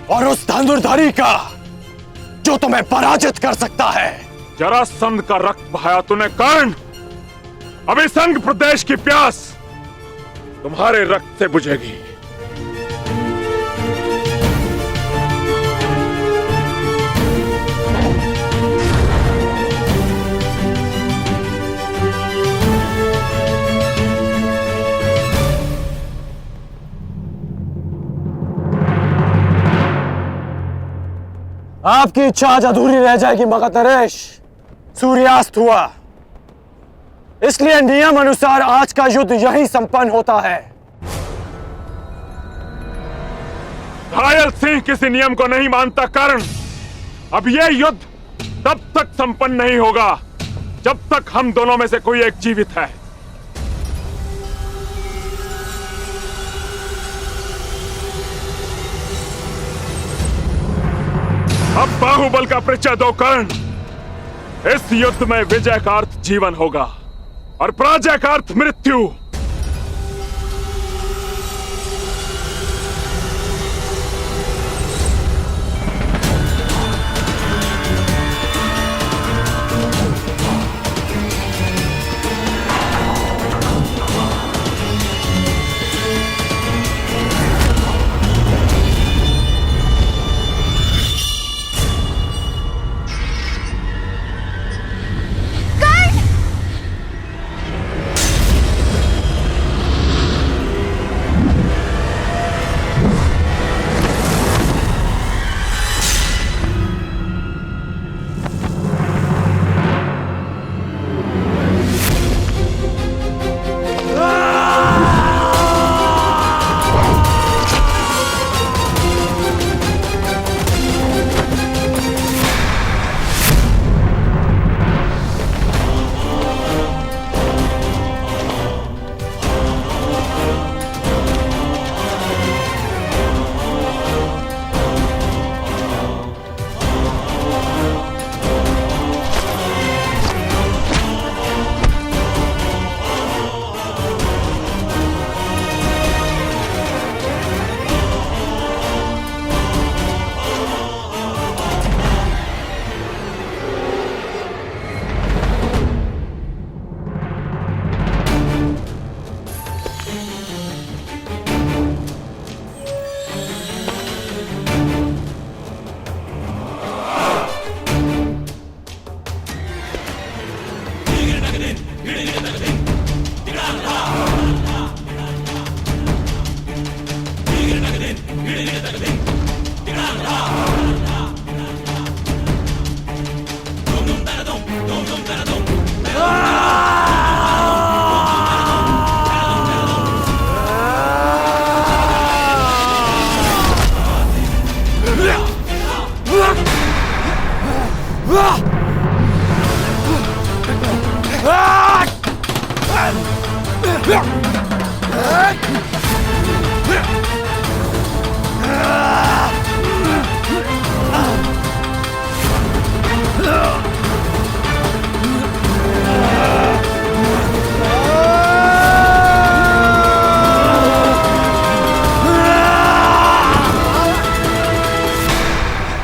और उस धनुर्धारी का जो तुम्हें पराजित कर सकता है। जरासंध का रक्त बहाया तूने कर्ण। अभी संग प्रदेश की प्यास तुम्हारे रक्त से बुझेगी। आपकी इच्छा आज अधूरी रह जाएगी मगध नरेश। सूर्यास्त हुआ, इसलिए नियम अनुसार आज का युद्ध यहीं संपन्न होता है। घायल सिंह किसी नियम को नहीं मानता कर्ण। अब यह युद्ध तब तक संपन्न नहीं होगा जब तक हम दोनों में से कोई एक जीवित है। अब बाहुबल का परिचय दो कर्ण। इस युद्ध में विजय का अर्थ जीवन होगा और पराजय का अर्थ मृत्यु।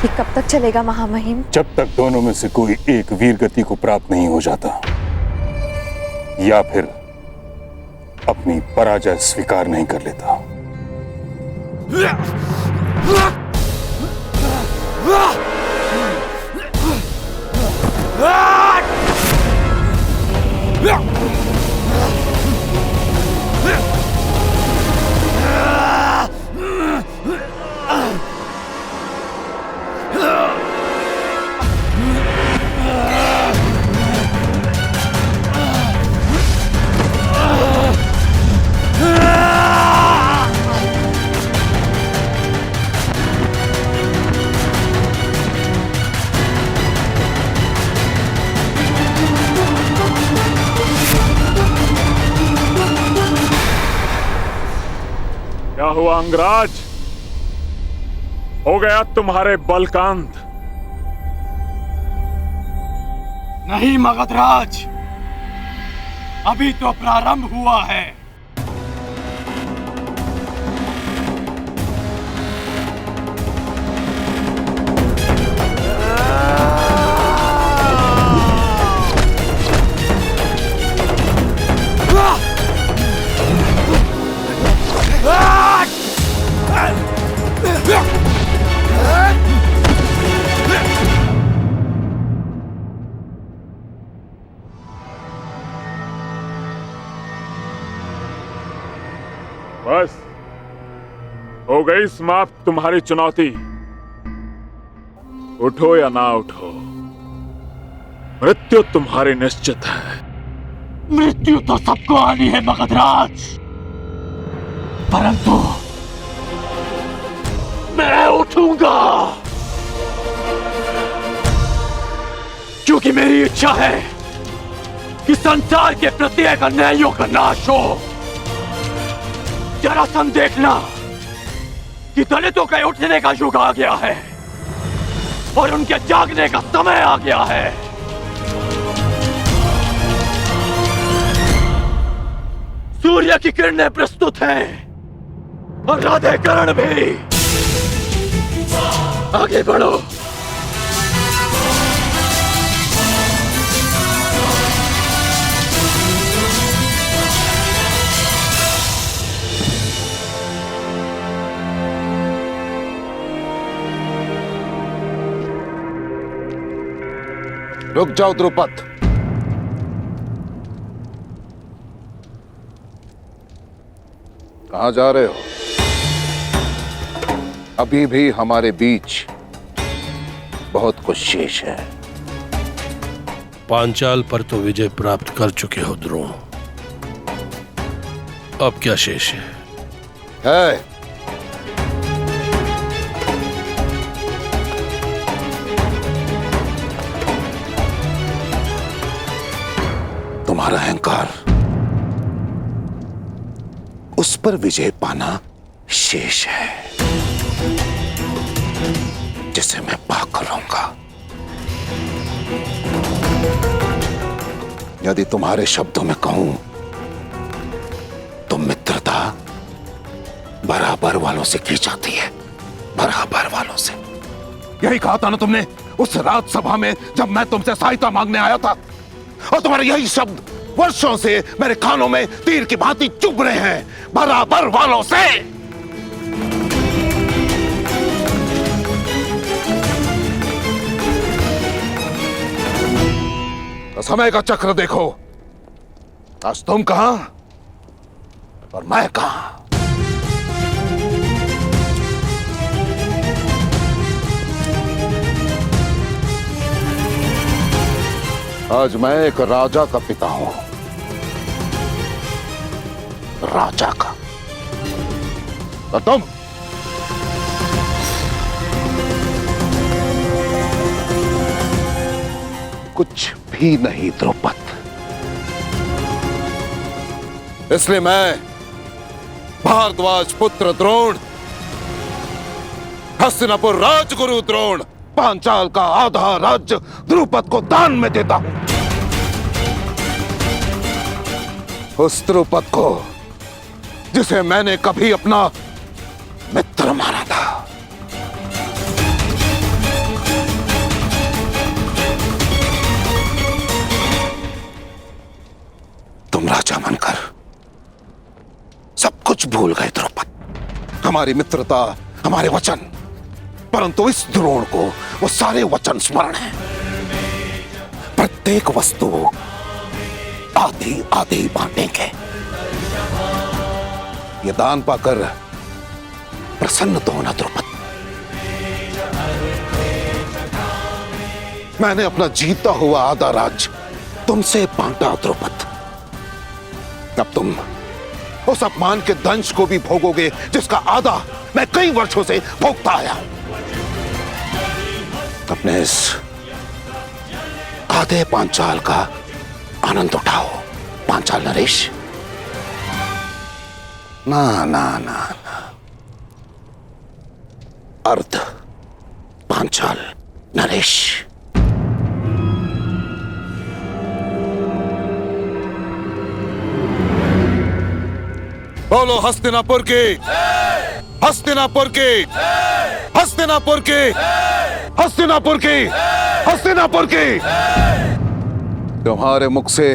ये कब तक चलेगा महामहिम? जब तक दोनों में से कोई एक वीर गति को प्राप्त नहीं हो जाता या फिर अपनी पराजय स्वीकार नहीं कर लेता। क्या हुआ अंगराज? हो गया तुम्हारे बल का अंत? नहीं मगधराज, अभी तो प्रारंभ हुआ है। बस हो गई समाप्त तुम्हारी चुनौती। उठो या ना उठो, मृत्यु तुम्हारी निश्चित है। मृत्यु तो सबको आनी है मगधराज, परंतु मैं उठूंगा। क्योंकि मेरी इच्छा है कि संसार के प्रत्येक अन्यायियों का नाश हो। जरासंध देखना कि दलितों के उठने का युग आ गया है और उनके जागने का समय आ गया है। सूर्य की किरणें प्रस्तुत हैं और राधे करण भी। आगे बढ़ो। रुक जाओ द्रुपद। कहां जा रहे हो? अभी भी हमारे बीच बहुत कुछ शेष है। पांचाल पर तो विजय प्राप्त कर चुके हो द्रोण, अब क्या शेष है? तुम्हारा अहंकार, उस पर विजय पाना शेष है, जिसे मैं पाकर रहूंगा। यदि तुम्हारे शब्दों में कहूं तो मित्रता बराबर वालों से की जाती है, बराबर वालों से। यही कहा था ना तुमने उस रात सभा में जब मैं तुमसे सहायता मांगने आया था, और तुम्हारे यही शब्द वर्षों से मेरे कानों में तीर की भांति चुभ रहे हैं, बराबर वालों से। तो समय का चक्र देखो, आज तुम कहां और मैं कहां। आज मैं एक राजा का पिता हूं, राजा का। और तुम कुछ भी नहीं द्रुपद। इसलिए मैं भारद्वाज पुत्र द्रोण, हस्तिनापुर राजगुरु द्रोण, पांचाल का आधा राज्य द्रुपद को दान में देता हूं। उस द्रुपद को जिसे मैंने कभी अपना मित्र माना था। तुम राजा बनकर सब कुछ भूल गए द्रुपद, हमारी मित्रता, हमारे वचन। परंतु इस द्रोण को वो सारे वचन स्मरण है। प्रत्येक वस्तु आधी आधी बांटेंगे। ये दान पाकर प्रसन्न तो होना द्रुपद। मैंने अपना जीता हुआ आधा राज्य तुमसे बांटा द्रुपद। अब तुम उस अपमान के दंश को भी भोगोगे जिसका आधा मैं कई वर्षों से भोगता आया हूं। अपने इस आधे पांचाल का आनंद उठाओ पांचाल नरेश। ना ना ना ना, अर्ध पांचाल नरेश। बोलो हस्तिनापुर की, हस्तिनापुर की, हस्तिनापुर की, हस्तिनापुर की, हस्तिनापुर की। तुम्हारे मुख से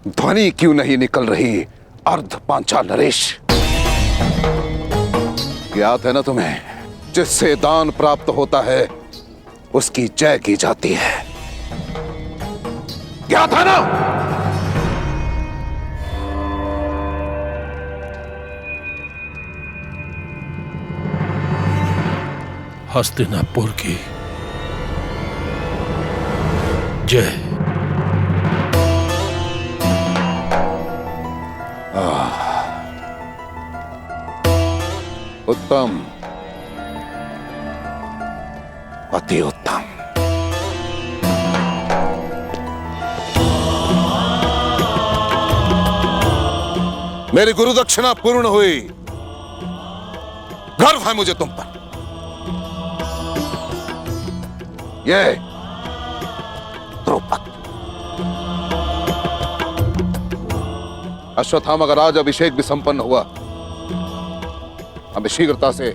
ध्वनि क्यों नहीं निकल रही अर्ध पांचाल नरेश? याद है ना तुम्हें, जिससे दान प्राप्त होता है उसकी जय की जाती है। याद है ना? हस्तिनापुर की जय। उत्तम, अति उत्तम। मेरी गुरु दक्षिणा पूर्ण हुई। गर्व है मुझे तुम पर। ये द्रौपद, अश्वत्थामा का राज अभिषेक भी संपन्न हुआ। हमें शीघ्रता से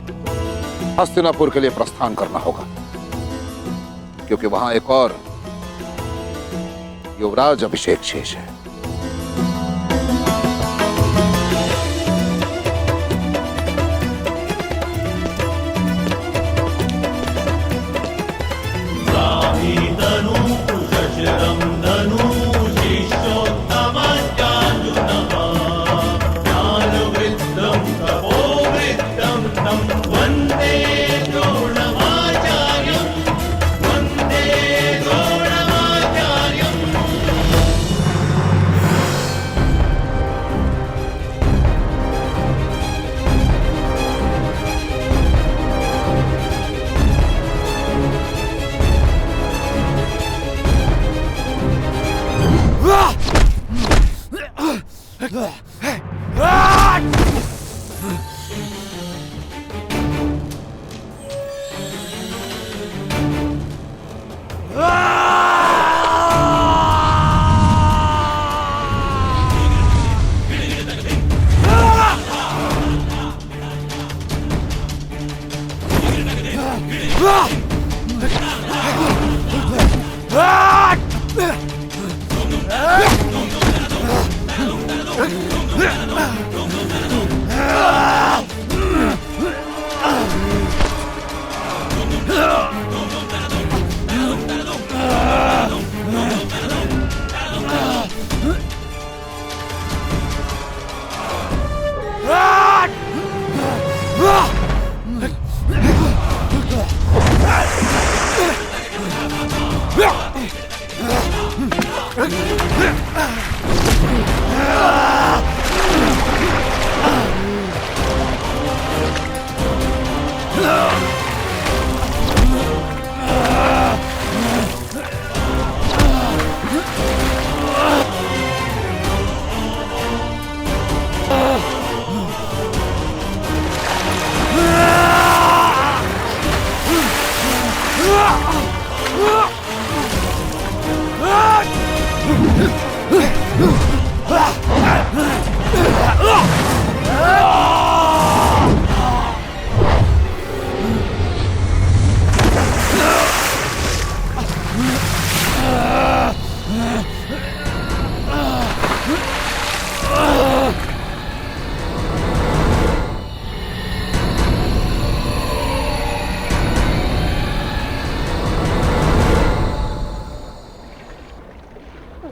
हस्तिनापुर के लिए प्रस्थान करना होगा, क्योंकि वहां एक और युवराज अभिषेक शेष है।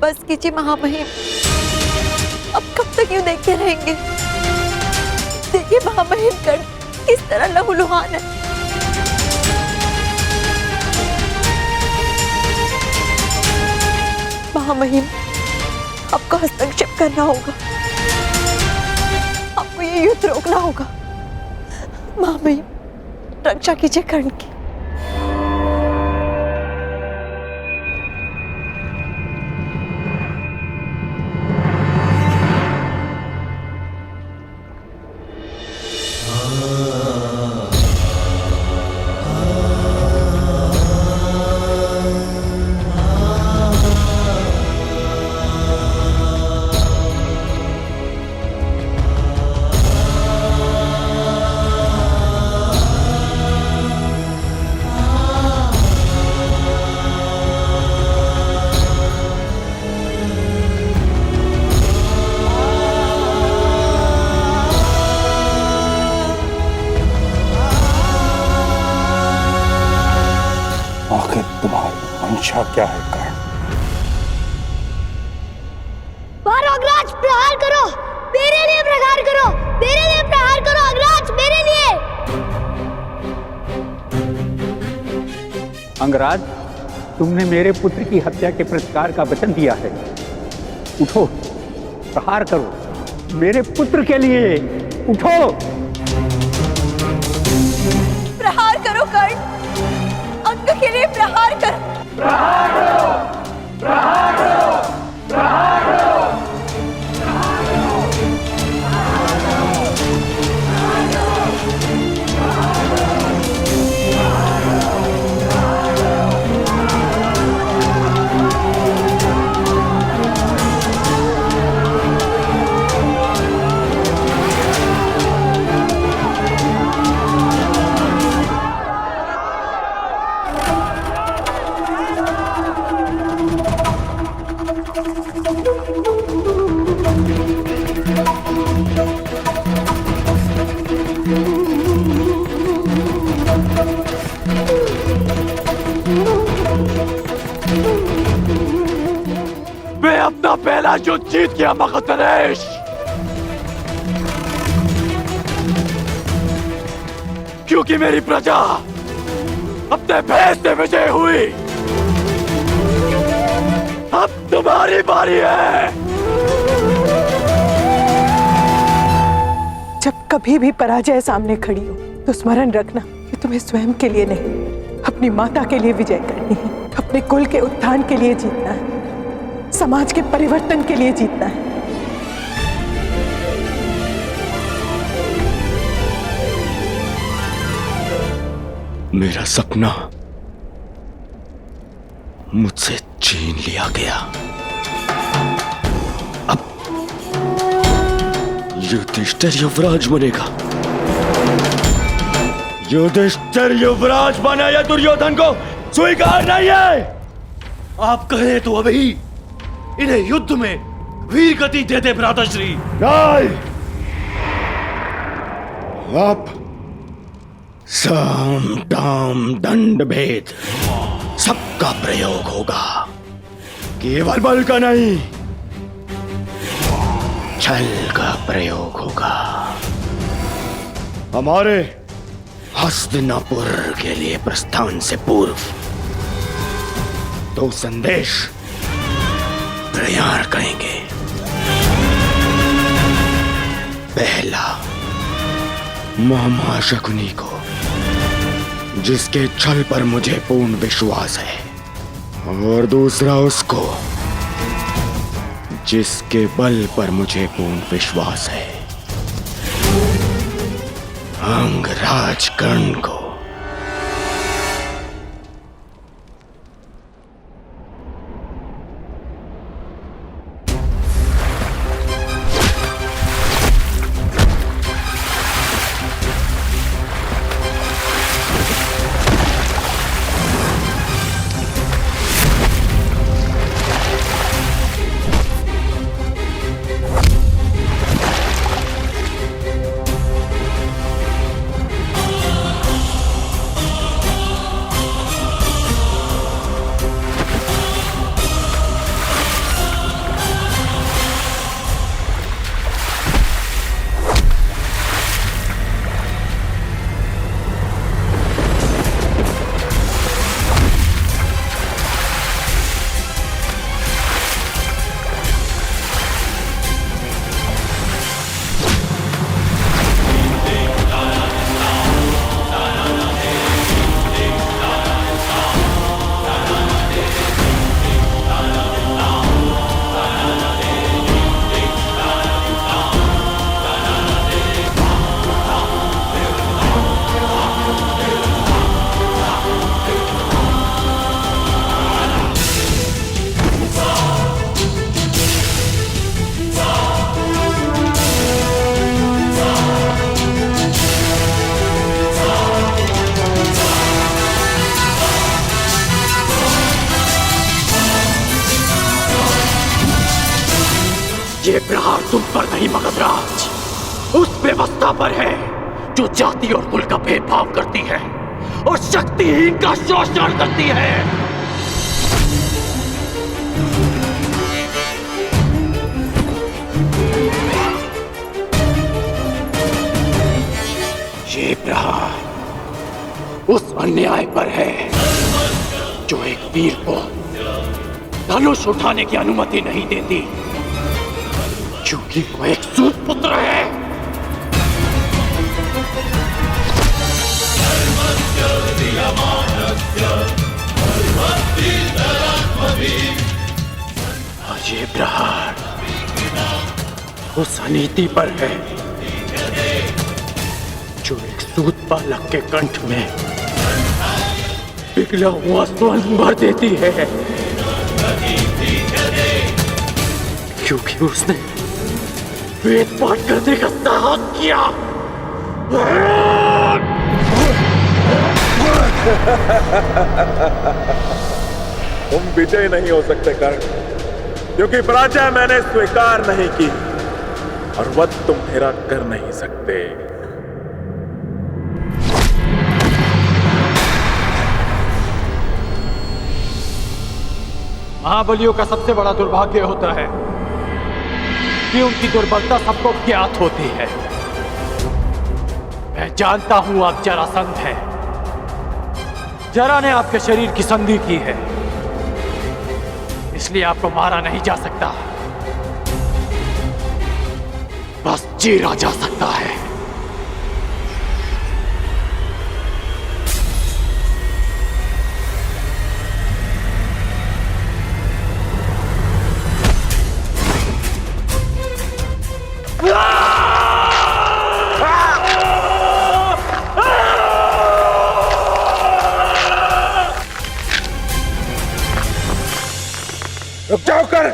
बस कीजिए महामहिम, अब कब तक यूं देखते रहेंगे? देखिए महामहिम कर्ण किस तरह लहूलुहान है। महामहिम, आपको हस्तक्षेप करना होगा, आपको ये युद्ध रोकना होगा। महामहिम, रक्षा कीजिए कर्ण की। क्या है कारण? अग्रराज प्रहार करो, मेरे लिए प्रहार करो, मेरे लिए प्रहार करो अग्रराज, मेरे लिए। अंगराज, तुमने मेरे पुत्र की हत्या के प्रतिकार का वचन दिया है। उठो, प्रहार करो मेरे पुत्र के लिए, उठो। प्रहार करो कर्ण, अंग के लिए प्रहार करो। प्रहार करो, प्रहार करो, प्रहार करो, प्रहार करो। अपना पहला युद्ध जीत गया मगधनरेश। क्योंकि मेरी प्रजा अपने भेष से विजय हुई। अब तुम्हारी बारी है। जब कभी भी पराजय सामने खड़ी हो तो स्मरण रखना कि तुम्हें स्वयं के लिए नहीं, अपनी माता के लिए विजय करनी है। अपने कुल के उत्थान के लिए जीतना है, समाज के परिवर्तन के लिए जीतना है। मेरा सपना मुझसे छीन लिया गया। अब युधिष्ठिर युवराज बनेगा। युधिष्ठिर युवराज बना या दुर्योधन को स्वीकार नहीं है। आप कहें तो अभी इन्हें युद्ध में वीर गति दे दे भ्राताश्री। नहीं, अब साम दाम दंड भेद सबका प्रयोग होगा। केवल बल का नहीं, छल का प्रयोग होगा। हमारे हस्तिनापुर के लिए प्रस्थान से पूर्व 2 संदेश तैयार करेंगे। पहला, मामा शकुनी को, जिसके छल पर मुझे पूर्ण विश्वास है, और दूसरा उसको जिसके बल पर मुझे पूर्ण विश्वास है, अंगराज कर्ण को। ये प्रहार तुम पर नहीं मगधराज, उस व्यवस्था पर है जो जाति और कुल का भेदभाव करती है और शक्तिहीन का शोषण करती है। ये प्रहार उस अन्याय पर है जो एक वीर को धनुष उठाने की अनुमति नहीं देती, क्योंकि वो एक सूत पुत्र है। और ये प्रहार उस अनीति पर है जो एक सूत बालक के कंठ में पिघला हुआ स्वर्ण भर देती है, क्योंकि उसने वेद पाठ करने का साहस किया। तुम विजय नहीं हो सकते कर्ण, क्योंकि पराजय मैंने स्वीकार नहीं की और वध तुम मेरा कर नहीं सकते। महाबलियों का सबसे बड़ा दुर्भाग्य होता है कि उनकी दुर्बलता सबको ज्ञात होती है। मैं जानता हूं आप जरासंध हैं। जरा ने आपके शरीर की संधि की है, इसलिए आपको मारा नहीं जा सकता, बस चीरा जा सकता है। रुक जाओ कर,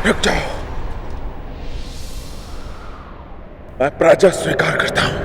रुक जाओ। मैं पराजय स्वीकार करता हूं।